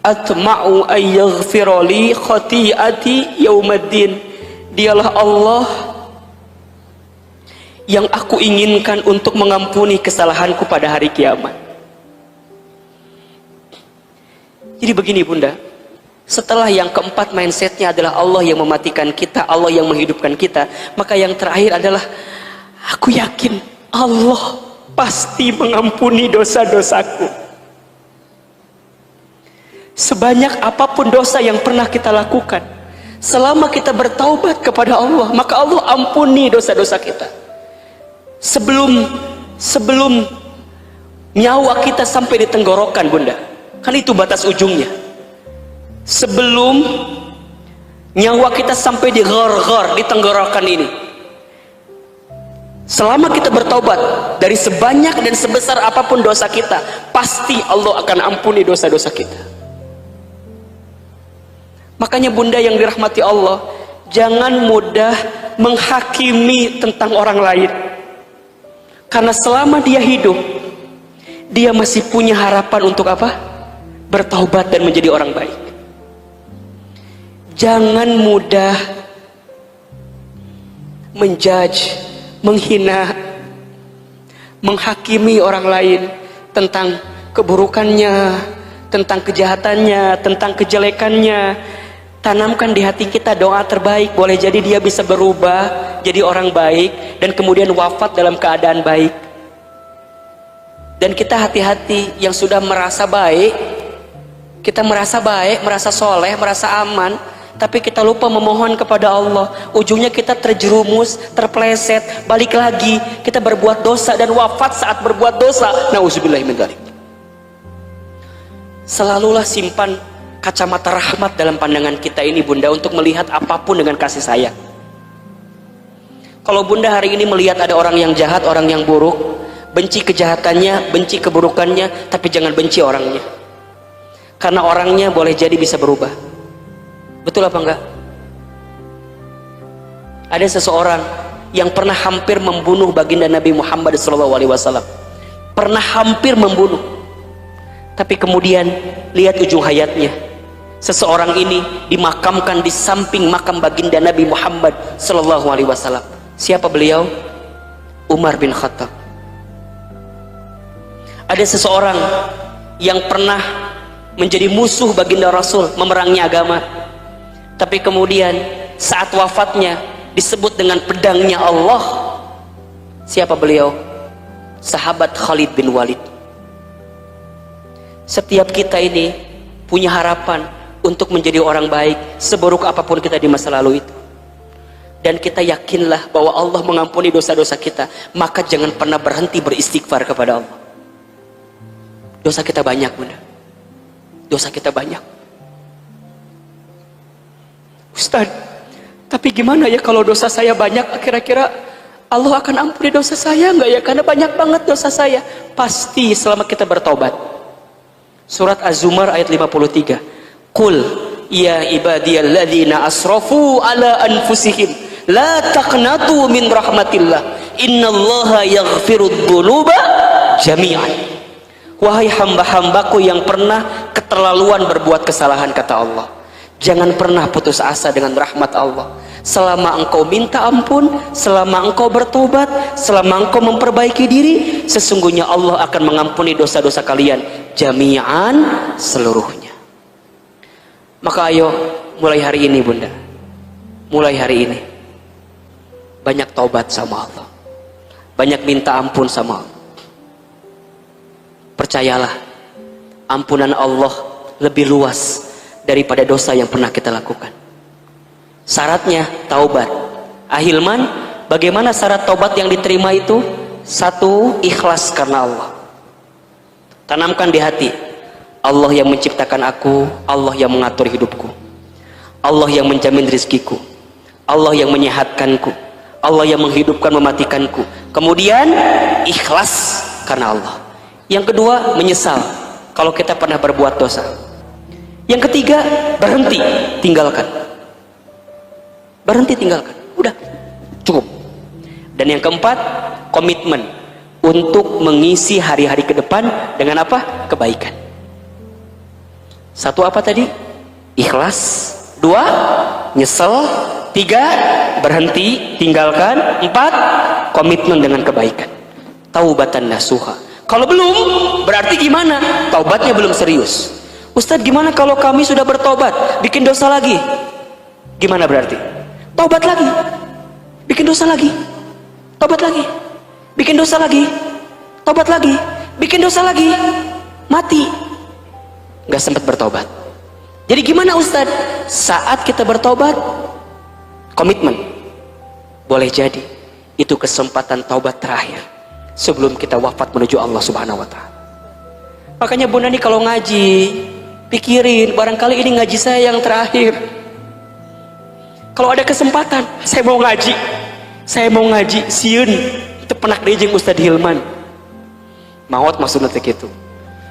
atma'u ayyaghfirali khati'ati yaumaddin. Dialah Allah yang aku inginkan untuk mengampuni kesalahanku pada hari kiamat. Jadi begini Bunda, setelah yang keempat mindsetnya adalah Allah yang mematikan kita, Allah yang menghidupkan kita, maka yang terakhir adalah aku yakin Allah pasti mengampuni dosa-dosaku. Sebanyak apapun dosa yang pernah kita lakukan, selama kita bertaubat kepada Allah, maka Allah ampuni dosa-dosa kita. Sebelum nyawa kita sampai di tenggorokan Bunda, kan itu batas ujungnya. Sebelum nyawa kita sampai di ghar-ghar, di tenggorokan ini, selama kita bertaubat dari sebanyak dan sebesar apapun dosa kita, pasti Allah akan ampuni dosa-dosa kita. Makanya Bunda yang dirahmati Allah, jangan mudah menghakimi tentang orang lain. Karena selama dia hidup, dia masih punya harapan untuk apa? Bertaubat dan menjadi orang baik. Jangan mudah menjudge, menghina, menghakimi orang lain tentang keburukannya, tentang kejahatannya, tentang kejelekannya. Tanamkan di hati kita doa terbaik, boleh jadi dia bisa berubah jadi orang baik dan kemudian wafat dalam keadaan baik. Dan kita hati-hati yang sudah merasa baik, kita merasa baik, merasa soleh, merasa aman, tapi kita lupa memohon kepada Allah. Ujungnya kita terjerumus, terpleset, balik lagi, kita berbuat dosa dan wafat saat berbuat dosa. Nauzubillahi min dzalik. Selalulah simpan kacamata rahmat dalam pandangan kita ini Bunda, untuk melihat apapun dengan kasih sayang. Kalau Bunda hari ini melihat ada orang yang jahat, orang yang buruk, benci kejahatannya, benci keburukannya, tapi jangan benci orangnya. Karena orangnya boleh jadi bisa berubah. Betul apa enggak? Ada seseorang yang pernah hampir membunuh baginda Nabi Muhammad SAW. Pernah hampir membunuh. Tapi kemudian lihat ujung hayatnya. Seseorang ini dimakamkan di samping makam baginda Nabi Muhammad SAW. Siapa beliau? Umar bin Khattab. Ada seseorang yang pernah menjadi musuh baginda Rasul, memerangi agama, tapi kemudian saat wafatnya disebut dengan pedangnya Allah. Siapa beliau? Sahabat Khalid bin Walid. Setiap kita ini punya harapan untuk menjadi orang baik, seburuk apapun kita di masa lalu itu. Dan kita yakinlah bahwa Allah mengampuni dosa-dosa kita, maka jangan pernah berhenti beristighfar kepada Allah. Dosa kita banyak Bunda, dosa kita banyak. Ustaz, Tapi gimana ya kalau dosa saya banyak, kira-kira Allah akan ampuni dosa saya nggak ya? Karena banyak banget dosa saya. Pasti selama kita bertobat. Surat Az-Zumar ayat 53. Qul ya ibadiyalladzina asrafu ala anfusihim la taqnatu min rahmatillah innallaha yaghfirudz dzunuba jami'an. Wahai hamba-hambaku yang pernah keterlaluan berbuat kesalahan, kata Allah, jangan pernah putus asa dengan rahmat Allah. Selama engkau minta ampun, selama engkau bertobat, selama engkau memperbaiki diri, sesungguhnya Allah akan mengampuni dosa-dosa kalian jami'an, seluruhnya. Maka ayo mulai hari ini bunda, mulai hari ini banyak taubat sama Allah, banyak minta ampun sama Allah. Percayalah, ampunan Allah lebih luas daripada dosa yang pernah kita lakukan. Syaratnya taubat. Ahilman, bagaimana syarat taubat yang diterima itu? Satu, ikhlas karena Allah. Tanamkan di hati, Allah yang menciptakan aku, Allah yang mengatur hidupku, Allah yang menjamin rizkiku, Allah yang menyehatkanku, Allah yang menghidupkan mematikanku. Kemudian ikhlas karena Allah. Yang kedua, menyesal kalau kita pernah berbuat dosa. Yang ketiga, berhenti, tinggalkan. Berhenti, tinggalkan. Udah, cukup. Dan yang keempat, komitmen untuk mengisi hari-hari ke depan dengan apa? Kebaikan. Satu apa tadi? Ikhlas. Dua, nyesel. Tiga, berhenti, tinggalkan. Empat, komitmen dengan kebaikan. Taubatan nasuha. Kalau belum, berarti gimana? Taubatnya belum serius. Ustadz, gimana kalau kami sudah bertobat, bikin dosa lagi? Gimana berarti? Taubat lagi, bikin dosa lagi, taubat lagi, bikin dosa lagi, taubat lagi, bikin dosa lagi, mati, nggak sempat bertobat. Jadi gimana Ustadz? Saat kita bertobat, komitmen. Boleh jadi itu kesempatan taubat terakhir sebelum kita wafat menuju Allah Subhanahu wa Ta'ala. Makanya bunda nih kalau ngaji, pikirin, barangkali ini ngaji saya yang terakhir. Kalau ada kesempatan, saya mau ngaji, sieun itu penak deui jeung Ustadz Hilman. Maot maksudnya teh kitu.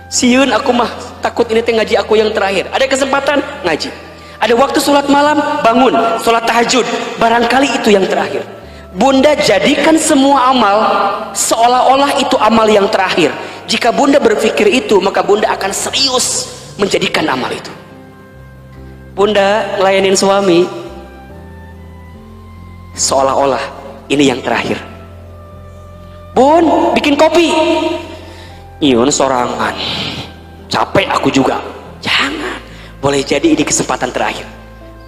Sieun aku mah takut ini teh ngaji aku yang terakhir. Ada kesempatan ngaji. Ada waktu sholat malam, bangun, sholat tahajud, barangkali itu yang terakhir. Bunda jadikan semua amal seolah-olah itu amal yang terakhir. Jika bunda berpikir itu, maka bunda akan serius menjadikan amal itu. Bunda ngelayanin suami seolah-olah ini yang terakhir. Bun, bikin kopi. Iyon sorangan, capek aku juga. Jangan, boleh jadi ini kesempatan terakhir.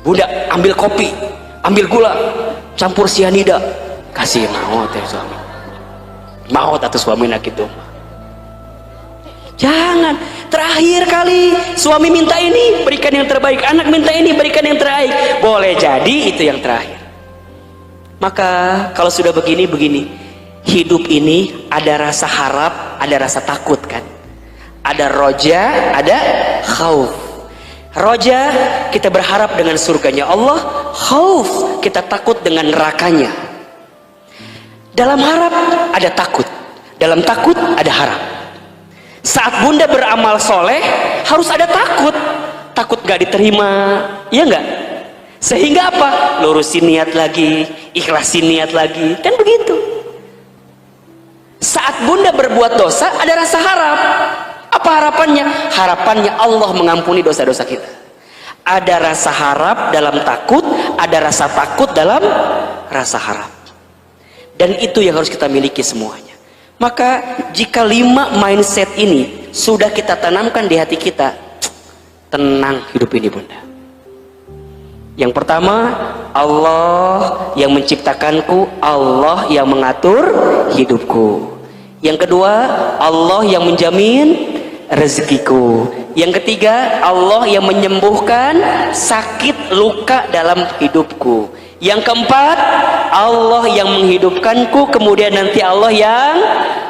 Bunda ambil kopi, ambil gula, campur sianida, kasih maut ya suami. Maut atau suami nak itu. Jangan, terakhir kali suami minta ini, berikan yang terbaik. Anak minta ini, berikan yang terbaik. Boleh jadi itu yang terakhir. Maka kalau sudah begini, hidup ini ada rasa harap, ada rasa takut kan. Ada roja, ada khauf. Roja, kita berharap dengan surganya Allah. Khauf, kita takut dengan nerakanya. Dalam harap ada takut, dalam takut ada harap. Saat bunda beramal soleh harus ada takut. Takut gak diterima, ya enggak? Sehingga apa? Lurusin niat lagi, ikhlasin niat lagi, kan begitu. Saat bunda berbuat dosa ada rasa harap. Apa harapannya? Harapannya Allah mengampuni dosa-dosa kita. Ada rasa harap dalam takut, ada rasa takut dalam rasa harap. Dan itu yang harus kita miliki semuanya. Maka jika 5 mindset ini sudah kita tanamkan di hati kita, tenang hidup ini bunda. Yang pertama, Allah yang menciptakanku, Allah yang mengatur hidupku. Yang kedua, Allah yang menjamin rezekiku. Yang ketiga, Allah yang menyembuhkan sakit luka dalam hidupku. Yang keempat, Allah yang menghidupkanku, kemudian nanti Allah yang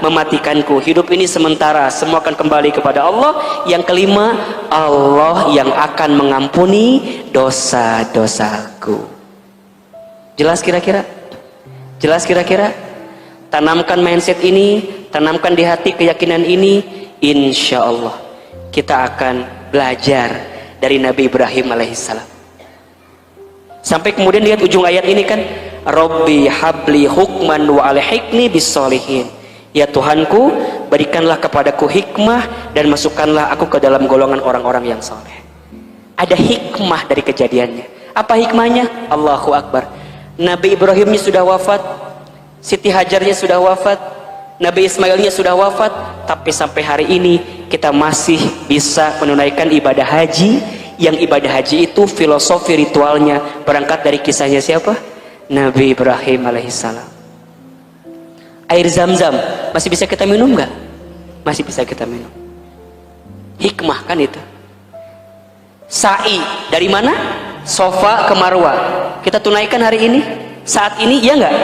mematikanku. Hidup ini sementara, semua akan kembali kepada Allah. Yang kelima, Allah yang akan mengampuni dosa-dosaku. Jelas kira-kira? Jelas kira-kira? Tanamkan mindset ini, tanamkan di hati keyakinan ini, insya Allah kita akan belajar dari Nabi Ibrahim alaihissalam. Sampai kemudian lihat ujung ayat ini kan, Rabbi habli hukman wa alhiqni bis-sholihin. Ya Tuhanku, berikanlah kepadaku hikmah dan masukkanlah aku ke dalam golongan orang-orang yang soleh. Ada hikmah dari kejadiannya. Apa hikmahnya? Allahu Akbar. Nabi Ibrahimnya sudah wafat, Siti Hajarnya sudah wafat, Nabi Ismailnya sudah wafat, tapi sampai hari ini kita masih bisa menunaikan ibadah haji, yang ibadah haji itu filosofi ritualnya berangkat dari kisahnya siapa? Nabi Ibrahim alaihissalam. Air Zam-Zam masih bisa kita minum nggak? Masih bisa kita minum. Hikmah kan itu. Sa'i dari mana? Sofa ke Marwah. Kita tunaikan hari ini, saat ini, ya nggak?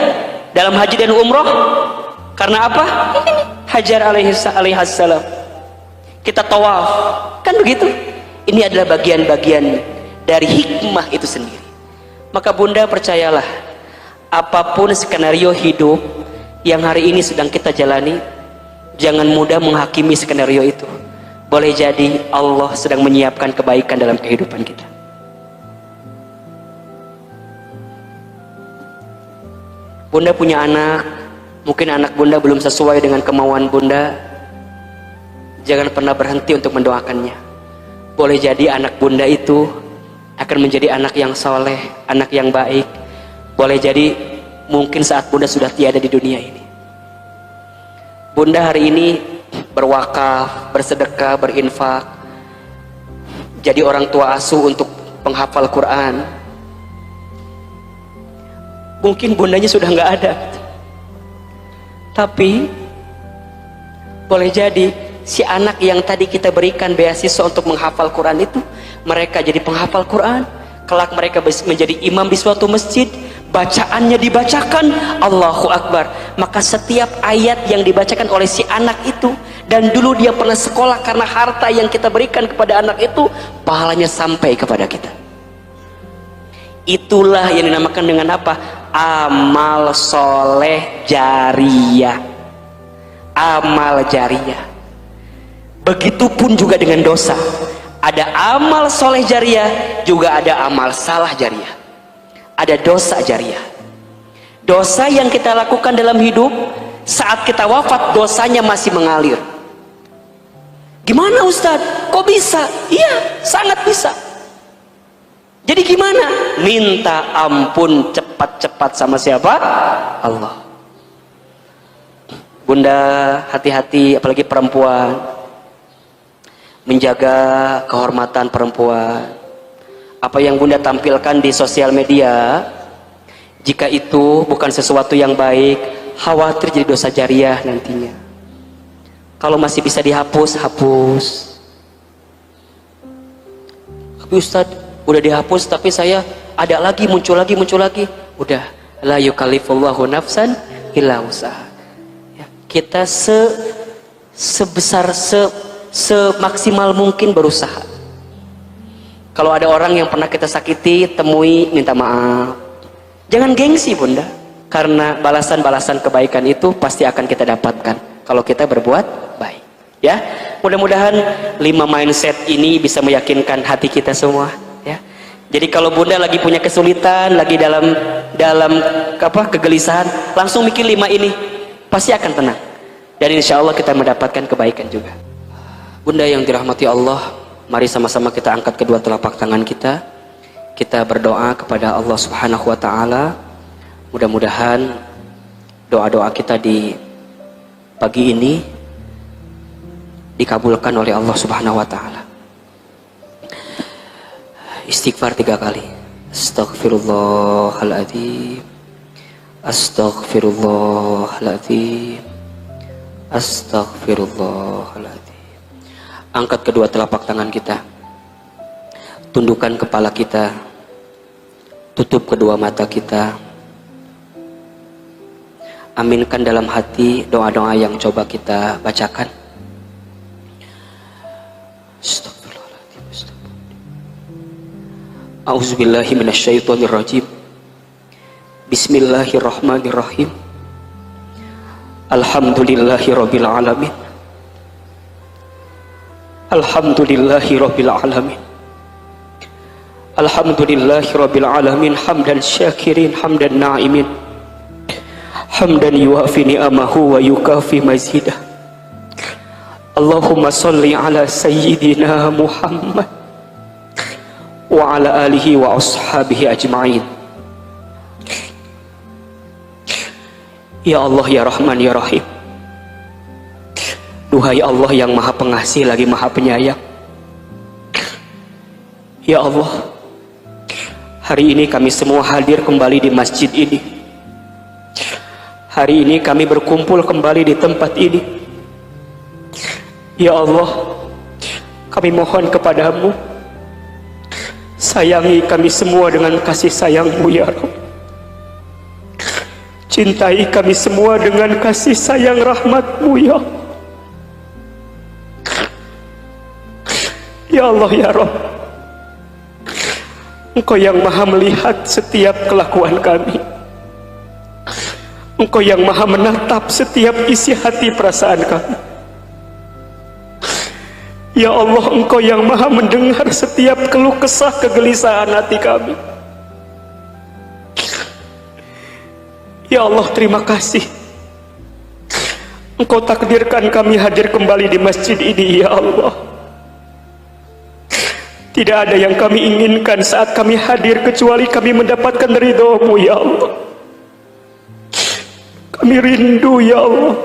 Dalam haji dan umroh. Karena apa? Hajar alaihissalam. Kita tawaf, kan begitu? Ini adalah bagian-bagian dari hikmah itu sendiri. Maka Bunda percayalah, apapun skenario hidup yang hari ini sedang kita jalani, jangan mudah menghakimi skenario itu. Boleh jadi Allah sedang menyiapkan kebaikan dalam kehidupan kita. Bunda punya anak, mungkin anak Bunda belum sesuai dengan kemauan Bunda. Jangan pernah berhenti untuk mendoakannya. Boleh jadi anak Bunda itu akan menjadi anak yang soleh, anak yang baik. Boleh jadi mungkin saat Bunda sudah tiada di dunia ini. Bunda hari ini berwakaf, bersedekah, berinfak, jadi orang tua asuh untuk penghafal Quran. Mungkin bundanya sudah nggak ada, tapi boleh jadi si anak yang tadi kita berikan beasiswa untuk menghafal Quran itu, mereka jadi penghafal Quran, kelak mereka menjadi imam di suatu masjid, bacaannya dibacakan, Allahu Akbar. Maka setiap ayat yang dibacakan oleh si anak itu, dan dulu dia pernah sekolah karena harta yang kita berikan kepada anak itu, pahalanya sampai kepada kita. Itulah yang dinamakan dengan apa? Amal soleh jariyah. Amal jariyah. Begitupun juga dengan dosa. Ada amal soleh jariyah, juga ada amal salah jariyah. Ada dosa jariyah. Dosa yang kita lakukan dalam hidup, saat kita wafat dosanya masih mengalir. Gimana Ustadz? Kok bisa? Iya, sangat bisa. Jadi gimana? Minta ampun cepat-cepat sama siapa? Allah. Bunda hati-hati, apalagi perempuan, menjaga kehormatan perempuan. Apa yang Bunda tampilkan di sosial media, jika itu bukan sesuatu yang baik, khawatir jadi dosa jariah nantinya. Kalau masih bisa dihapus, hapus. Tapi Ustadz, udah dihapus tapi saya ada lagi, muncul lagi. Udah, la yukallifullahu nafsan illa wus'aha. Ya, kita semaksimal mungkin berusaha. Kalau ada orang yang pernah kita sakiti, temui, minta maaf. Jangan gengsi Bunda, karena balasan-balasan kebaikan itu pasti akan kita dapatkan kalau kita berbuat baik. Ya, mudah-mudahan 5 mindset ini bisa meyakinkan hati kita semua. Ya, jadi kalau Bunda lagi punya kesulitan, lagi dalam kegelisahan, langsung mikir 5 ini, pasti akan tenang. Dan insya Allah kita mendapatkan kebaikan juga. Bunda yang dirahmati Allah, mari sama-sama kita angkat kedua telapak tangan kita. Kita berdoa kepada Allah Subhanahu wa Ta'ala. Mudah-mudahan doa-doa kita di pagi ini dikabulkan oleh Allah Subhanahu wa Ta'ala. Istighfar 3 kali. Astaghfirullahaladzim, Astaghfirullahaladzim, Astaghfirullahaladzim. Angkat kedua telapak tangan kita, tundukkan kepala kita, tutup kedua mata kita, aminkan dalam hati doa-doa yang coba kita bacakan. A'udzubillahi minasyaitonirrajim. Bismillahirrahmanirrahim. Alhamdulillahirabbil alamin. Alhamdulillahirabbil alamin. Alhamdulillahirabbil alamin hamdan syakirin hamdan na'imin. Hamdan yuwafi ni'amahu wa yukafi mazidah. Allahumma salli ala sayyidina Muhammad wa ala alihi wa ashabihi ajma'in. Ya Allah, ya Rahman, ya Rahim. Duhai Allah yang maha pengasih lagi maha penyayang. Ya Allah, hari ini kami semua hadir kembali di masjid ini. Hari ini kami berkumpul kembali di tempat ini. Ya Allah, kami mohon kepadamu, sayangi kami semua dengan kasih sayang-Mu ya Rabb. Cintai kami semua dengan kasih sayang rahmat-Mu ya Allah. Ya Allah ya Rabb, Engkau yang maha melihat setiap kelakuan kami. Engkau yang maha menatap setiap isi hati perasaan kami. Ya Allah, Engkau yang maha mendengar setiap keluh kesah kegelisahan hati kami. Ya Allah, terima kasih Engkau takdirkan kami hadir kembali di masjid ini ya Allah. Tidak ada yang kami inginkan saat kami hadir kecuali kami mendapatkan ridho-Mu ya Allah. Kami rindu ya Allah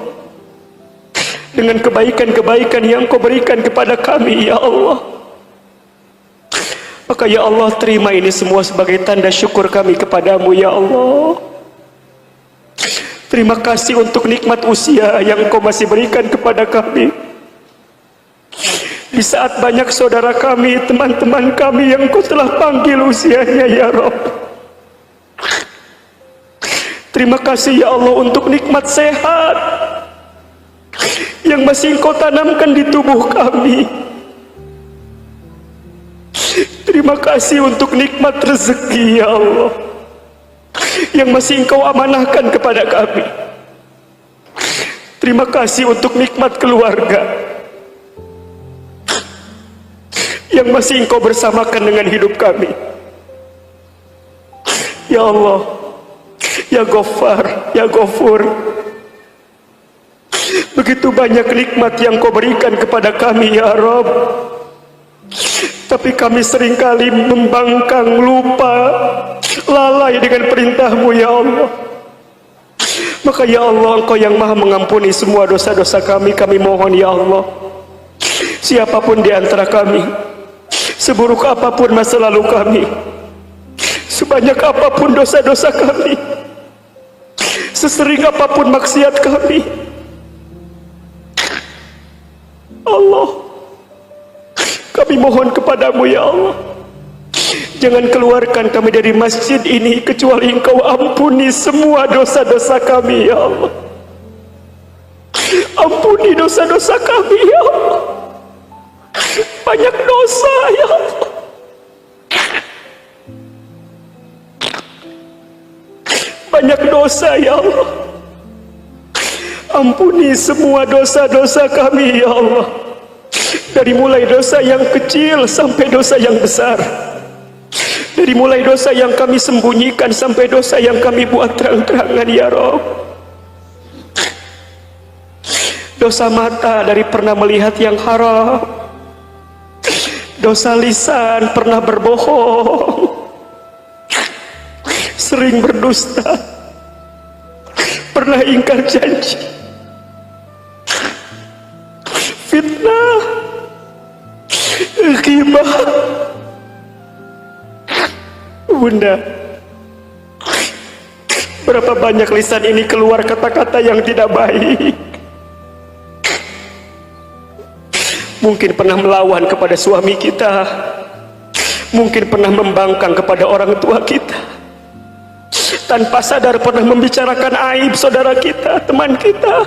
dengan kebaikan-kebaikan yang Kau berikan kepada kami ya Allah. Maka ya Allah, terima ini semua sebagai tanda syukur kami kepadamu ya Allah. Terima kasih untuk nikmat usia yang Kau masih berikan kepada kami. Di saat banyak saudara kami, teman-teman kami yang Kau telah panggil usianya ya Rabb. Terima kasih ya Allah untuk nikmat sehat yang masih Engkau tanamkan di tubuh kami. Terima kasih untuk nikmat rezeki ya Allah yang masih Engkau amanahkan kepada kami. Terima kasih untuk nikmat keluarga yang masih Engkau bersamakan dengan hidup kami. Ya Allah, ya Ghaffar, ya Ghafur, begitu banyak nikmat yang Kau berikan kepada kami ya Rabb. Tapi kami seringkali membangkang, lupa, lalai dengan perintah-Mu ya Allah. Maka ya Allah, Engkau yang maha mengampuni semua dosa-dosa kami. Kami mohon ya Allah, siapapun di antara kami, seburuk apapun masa lalu kami, sebanyak apapun dosa-dosa kami, sesering apapun maksiat kami, Allah, kami mohon kepadamu ya Allah, jangan keluarkan kami dari masjid ini kecuali Engkau ampuni semua dosa-dosa kami ya Allah. Ampuni dosa-dosa kami ya Allah. Banyak dosa ya Allah. Banyak dosa ya Allah. Ampuni semua dosa-dosa kami ya Allah. Dari mulai dosa yang kecil sampai dosa yang besar. Dari mulai dosa yang kami sembunyikan sampai dosa yang kami buat terang-terangan ya Rabb. Dosa mata dari pernah melihat yang haram. Dosa lisan pernah berbohong, sering berdusta, pernah ingkar janji, fitnah, ghibah. Bunda, berapa banyak lisan ini keluar kata-kata yang tidak baik. Mungkin pernah melawan kepada suami kita, mungkin pernah membangkang kepada orang tua kita, tanpa sadar pernah membicarakan aib saudara kita, teman kita.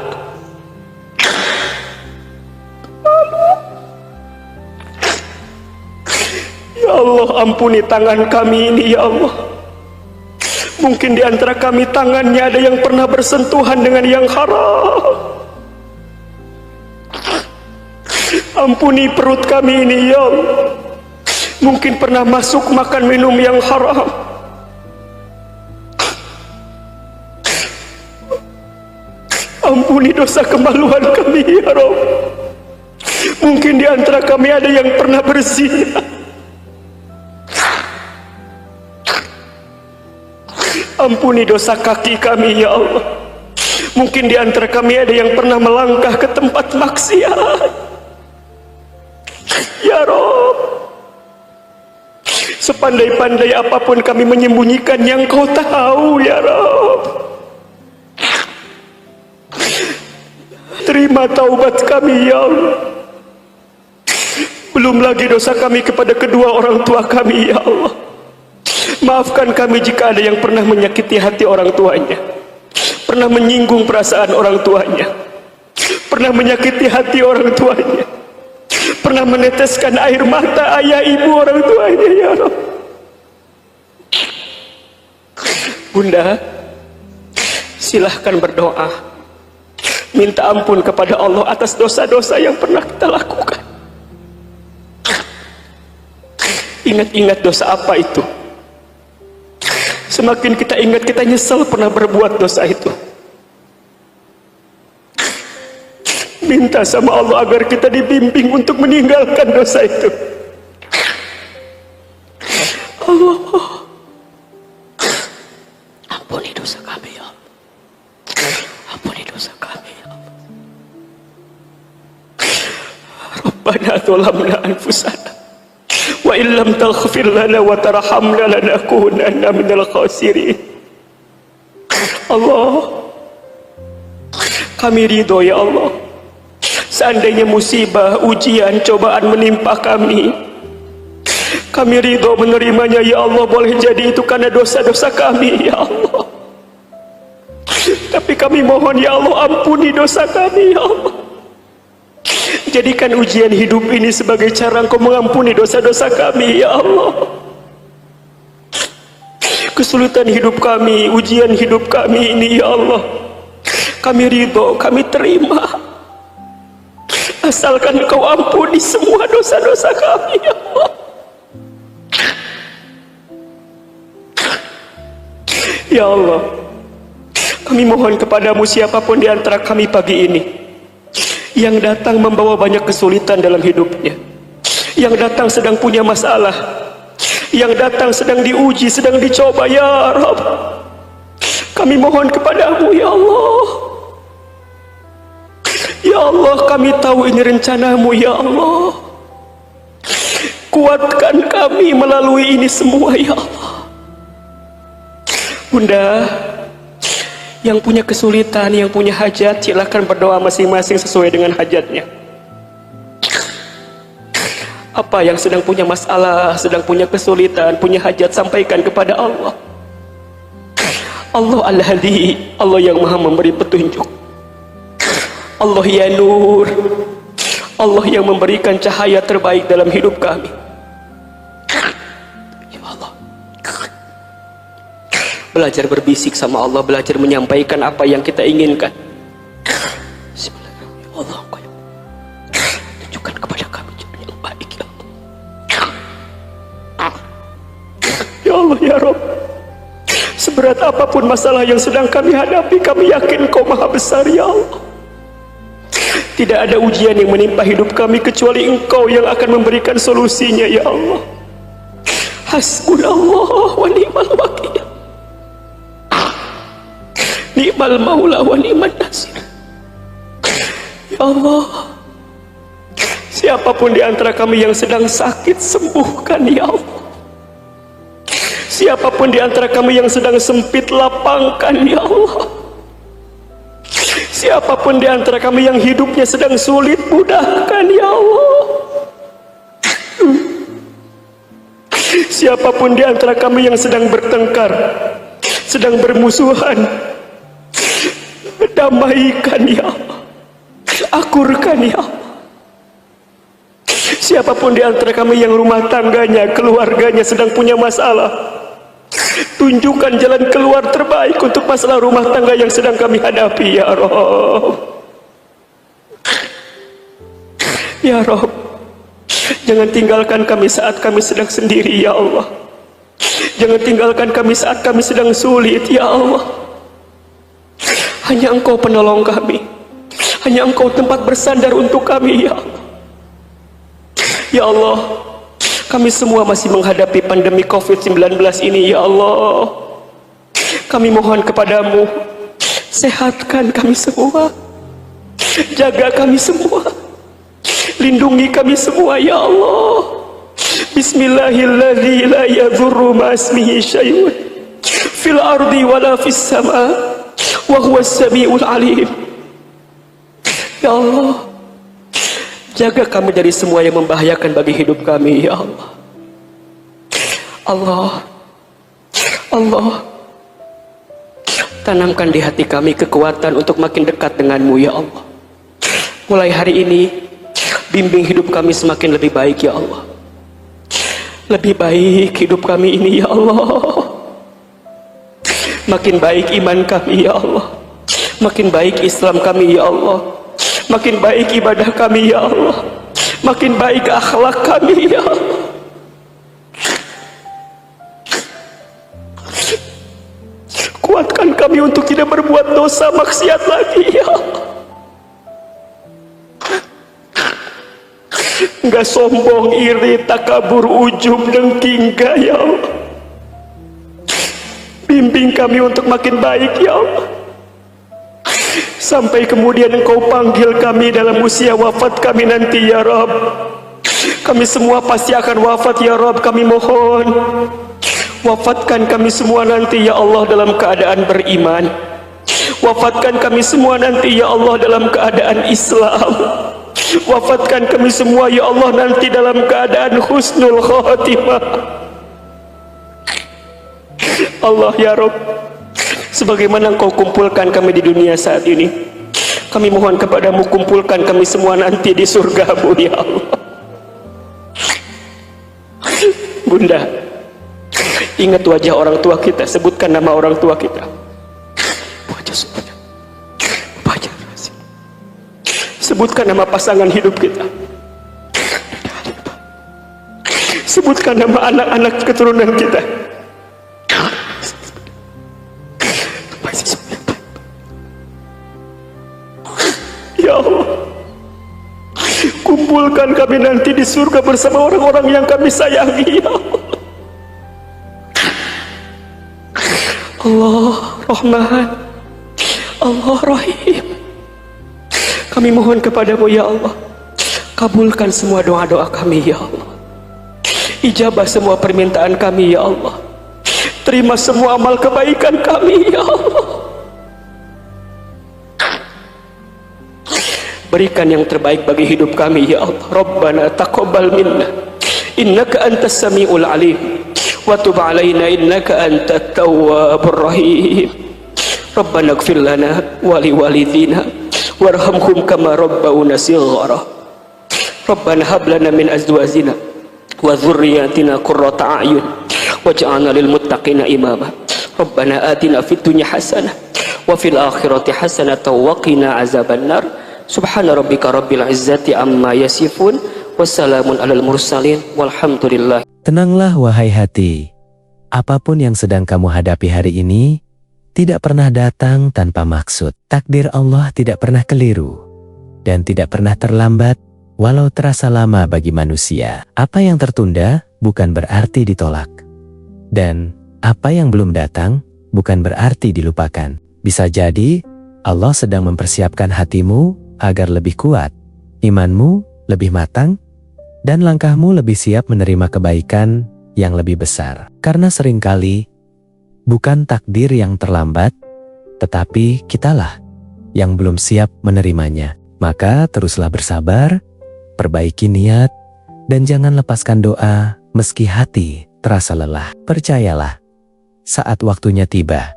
Ya Allah, ampuni tangan kami ini ya Allah. Mungkin di antara kami tangannya ada yang pernah bersentuhan dengan yang haram. Ampuni perut kami ini ya Allah. Mungkin pernah masuk makan minum yang haram. Ampuni dosa kemaluan kami ya Rabb. Mungkin di antara kami ada yang pernah berzina. Ampuni dosa kaki kami ya Allah. Mungkin di antara kami ada yang pernah melangkah ke tempat maksiat. Ya Rabb, sepandai-pandai apapun kami menyembunyikan yang Kau tahu ya Rabb. Terima taubat kami ya Allah. Belum lagi dosa kami kepada kedua orang tua kami ya Allah. Maafkan kami jika ada yang pernah menyakiti hati orang tuanya, pernah menyinggung perasaan orang tuanya, pernah menyakiti hati orang tuanya, pernah meneteskan air mata ayah ibu orang tuanya ya Allah. Bunda, silahkan berdoa, minta ampun kepada Allah atas dosa-dosa yang pernah kita lakukan. Ingat-ingat dosa apa itu. Semakin kita ingat, kita nyesal pernah berbuat dosa itu. Minta sama Allah agar kita dibimbing untuk meninggalkan dosa itu. Allah, ampuni dosa kami ya Allah. Ampuni dosa kami ya Allah. Rabbana dzalamna anfusana wa illam taghfir lana wa tarhamna lanakunanna minal khasirin. Allah, kami ridho ya Allah. Seandainya musibah, ujian, cobaan menimpa kami, kami ridho menerimanya ya Allah. Boleh jadi itu karena dosa-dosa kami ya Allah. Tapi kami mohon ya Allah, ampuni dosa kami ya Allah. Jadikan ujian hidup ini sebagai cara Engkau mengampuni dosa-dosa kami ya Allah. Kesulitan hidup kami, ujian hidup kami ini ya Allah, kami ridho, kami terima, asalkan Engkau ampuni semua dosa-dosa kami ya Allah. Ya Allah, kami mohon kepadamu, siapapun di antara kami pagi ini yang datang membawa banyak kesulitan dalam hidupnya, yang datang sedang punya masalah, yang datang sedang diuji, sedang dicoba ya Rabb, kami mohon kepadamu ya Allah. Ya Allah, kami tahu ini rencanamu ya Allah. Kuatkan kami melalui ini semua ya Allah. Bunda, yang punya kesulitan, yang punya hajat, silakan berdoa masing-masing sesuai dengan hajatnya. Apa yang sedang punya masalah, sedang punya kesulitan, punya hajat, sampaikan kepada Allah. Allah Al-Hadi, Allah yang maha memberi petunjuk. Allah ya Nur, Allah yang memberikan cahaya terbaik dalam hidup kami. Ya Allah, belajar berbisik sama Allah, belajar menyampaikan apa yang kita inginkan. Bismillahirrahmanirrahim. Ya Allah, Engkau tunjukkan kepada kami jalan yang baik ya Allah. Ya Allah ya Rabb, seberat apapun masalah yang sedang kami hadapi, kami yakin Engkau maha besar ya Allah. Tidak ada ujian yang menimpa hidup kami kecuali Engkau yang akan memberikan solusinya ya Allah. Hasbunallah wa ni'mal wakil, ni'mal maula wa ni'man nasir. Ya Allah, siapapun di antara kami yang sedang sakit, sembuhkan ya Allah. Siapapun di antara kami yang sedang sempit, lapangkan ya Allah. Siapapun di antara kami yang hidupnya sedang sulit, mudahkan ya Allah. Siapapun di antara kami yang sedang bertengkar, sedang bermusuhan, damaikan ya Allah, akurkan ya Allah. Siapapun di antara kami yang rumah tangganya, keluarganya sedang punya masalah, Tunjukkan jalan keluar terbaik untuk masalah rumah tangga yang sedang kami hadapi, ya Rabb. Ya Rabb, jangan tinggalkan kami saat kami sedang sendiri, ya Allah. Jangan tinggalkan kami saat kami sedang sulit, ya Allah. Hanya Engkau penolong kami. Hanya Engkau tempat bersandar untuk kami, ya Allah. Ya Allah, kami semua masih menghadapi pandemi COVID-19 ini, ya Allah. Kami mohon kepadamu, sehatkan kami semua. Jaga kami semua. Lindungi kami semua, ya Allah. Bismillahilladzi la yadhurru ma'asmihi syai'un fil ardi wala fis sama' wa huwas samiul alim. Ya Allah, jaga kami dari semua yang membahayakan bagi hidup kami, ya Allah. Allah, tanamkan di hati kami kekuatan untuk makin dekat denganmu, ya Allah. Mulai hari ini, bimbing hidup kami semakin lebih baik, ya Allah. Lebih baik hidup kami ini, ya Allah. Makin baik iman kami, ya Allah. Makin baik Islam kami, ya Allah. Makin baik ibadah kami, ya Allah. Makin baik akhlak kami, ya Allah. Kuatkan kami untuk tidak berbuat dosa maksiat lagi, ya Allah. Enggak sombong, iri, takabur, ujub, dengki, enggak, ya Allah. Bimbing kami untuk makin baik, ya Allah. Sampai kemudian Engkau panggil kami dalam usia wafat kami nanti, ya Rabb. Kami semua pasti akan wafat, ya Rabb. Kami mohon, wafatkan kami semua nanti, ya Allah, dalam keadaan beriman. Wafatkan kami semua nanti, ya Allah, dalam keadaan Islam. Wafatkan kami semua, ya Allah, nanti dalam keadaan husnul khatimah. Allah, ya Rabb, sebagaimana Engkau kumpulkan kami di dunia saat ini, kami mohon kepadamu, kumpulkan kami semua nanti di surga-Mu, ya Allah. Bunda, ingat wajah orang tua kita, sebutkan nama orang tua kita. Sebutkan nama pasangan hidup kita. Sebutkan nama anak-anak keturunan kita. Ya Allah, kumpulkan kami nanti di surga bersama orang-orang yang kami sayangi, ya Allah. Allah Rahman, Allah Rahim. Kami mohon kepadamu, ya Allah, kabulkan semua doa-doa kami, ya Allah. Ijabah semua permintaan kami, ya Allah. Terima semua amal kebaikan kami, ya Allah. Berikan yang terbaik bagi hidup kami, ya Allah. Rabbana taqabbal minna innaka antas samiul alim wa tub alaina innaka antat tawwabur rahim. Rabbana ighfir lana wa liwalidina warhamhum kama rabbawna shighara. Rabbana hab lana min azwajina wa dhurriyyatina qurrata a'yun waj'alna lil muttaqina imama. Rabbana atina fid dunya hasanah wa fil akhirati hasanatan wa qina azabannar. Subhana rabbika rabbil izzati amma yasifun wassalamun alal mursalin walhamdulillah. Tenanglah wahai hati, apapun yang sedang kamu hadapi hari ini tidak pernah datang tanpa maksud. Takdir Allah tidak pernah keliru dan tidak pernah terlambat walau terasa lama bagi manusia. Apa yang tertunda bukan berarti ditolak, dan apa yang belum datang bukan berarti dilupakan. Bisa jadi Allah sedang mempersiapkan hatimu agar lebih kuat, imanmu lebih matang, dan langkahmu lebih siap menerima kebaikan yang lebih besar. Karena seringkali bukan takdir yang terlambat, tetapi kitalah yang belum siap menerimanya. Maka teruslah bersabar, perbaiki niat, dan jangan lepaskan doa meski hati terasa lelah. Percayalah, saat waktunya tiba,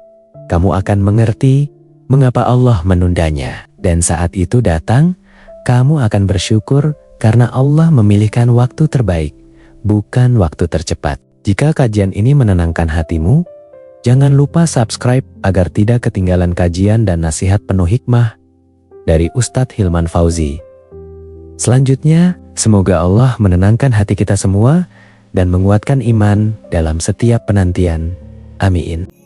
kamu akan mengerti mengapa Allah menundanya. Dan saat itu datang, kamu akan bersyukur karena Allah memilihkan waktu terbaik, bukan waktu tercepat. Jika kajian ini menenangkan hatimu, Jangan lupa subscribe agar tidak ketinggalan kajian dan nasihat penuh hikmah dari Ustadz Hilman Fauzi. Selanjutnya, semoga Allah menenangkan hati kita semua dan menguatkan iman dalam setiap penantian. Amin.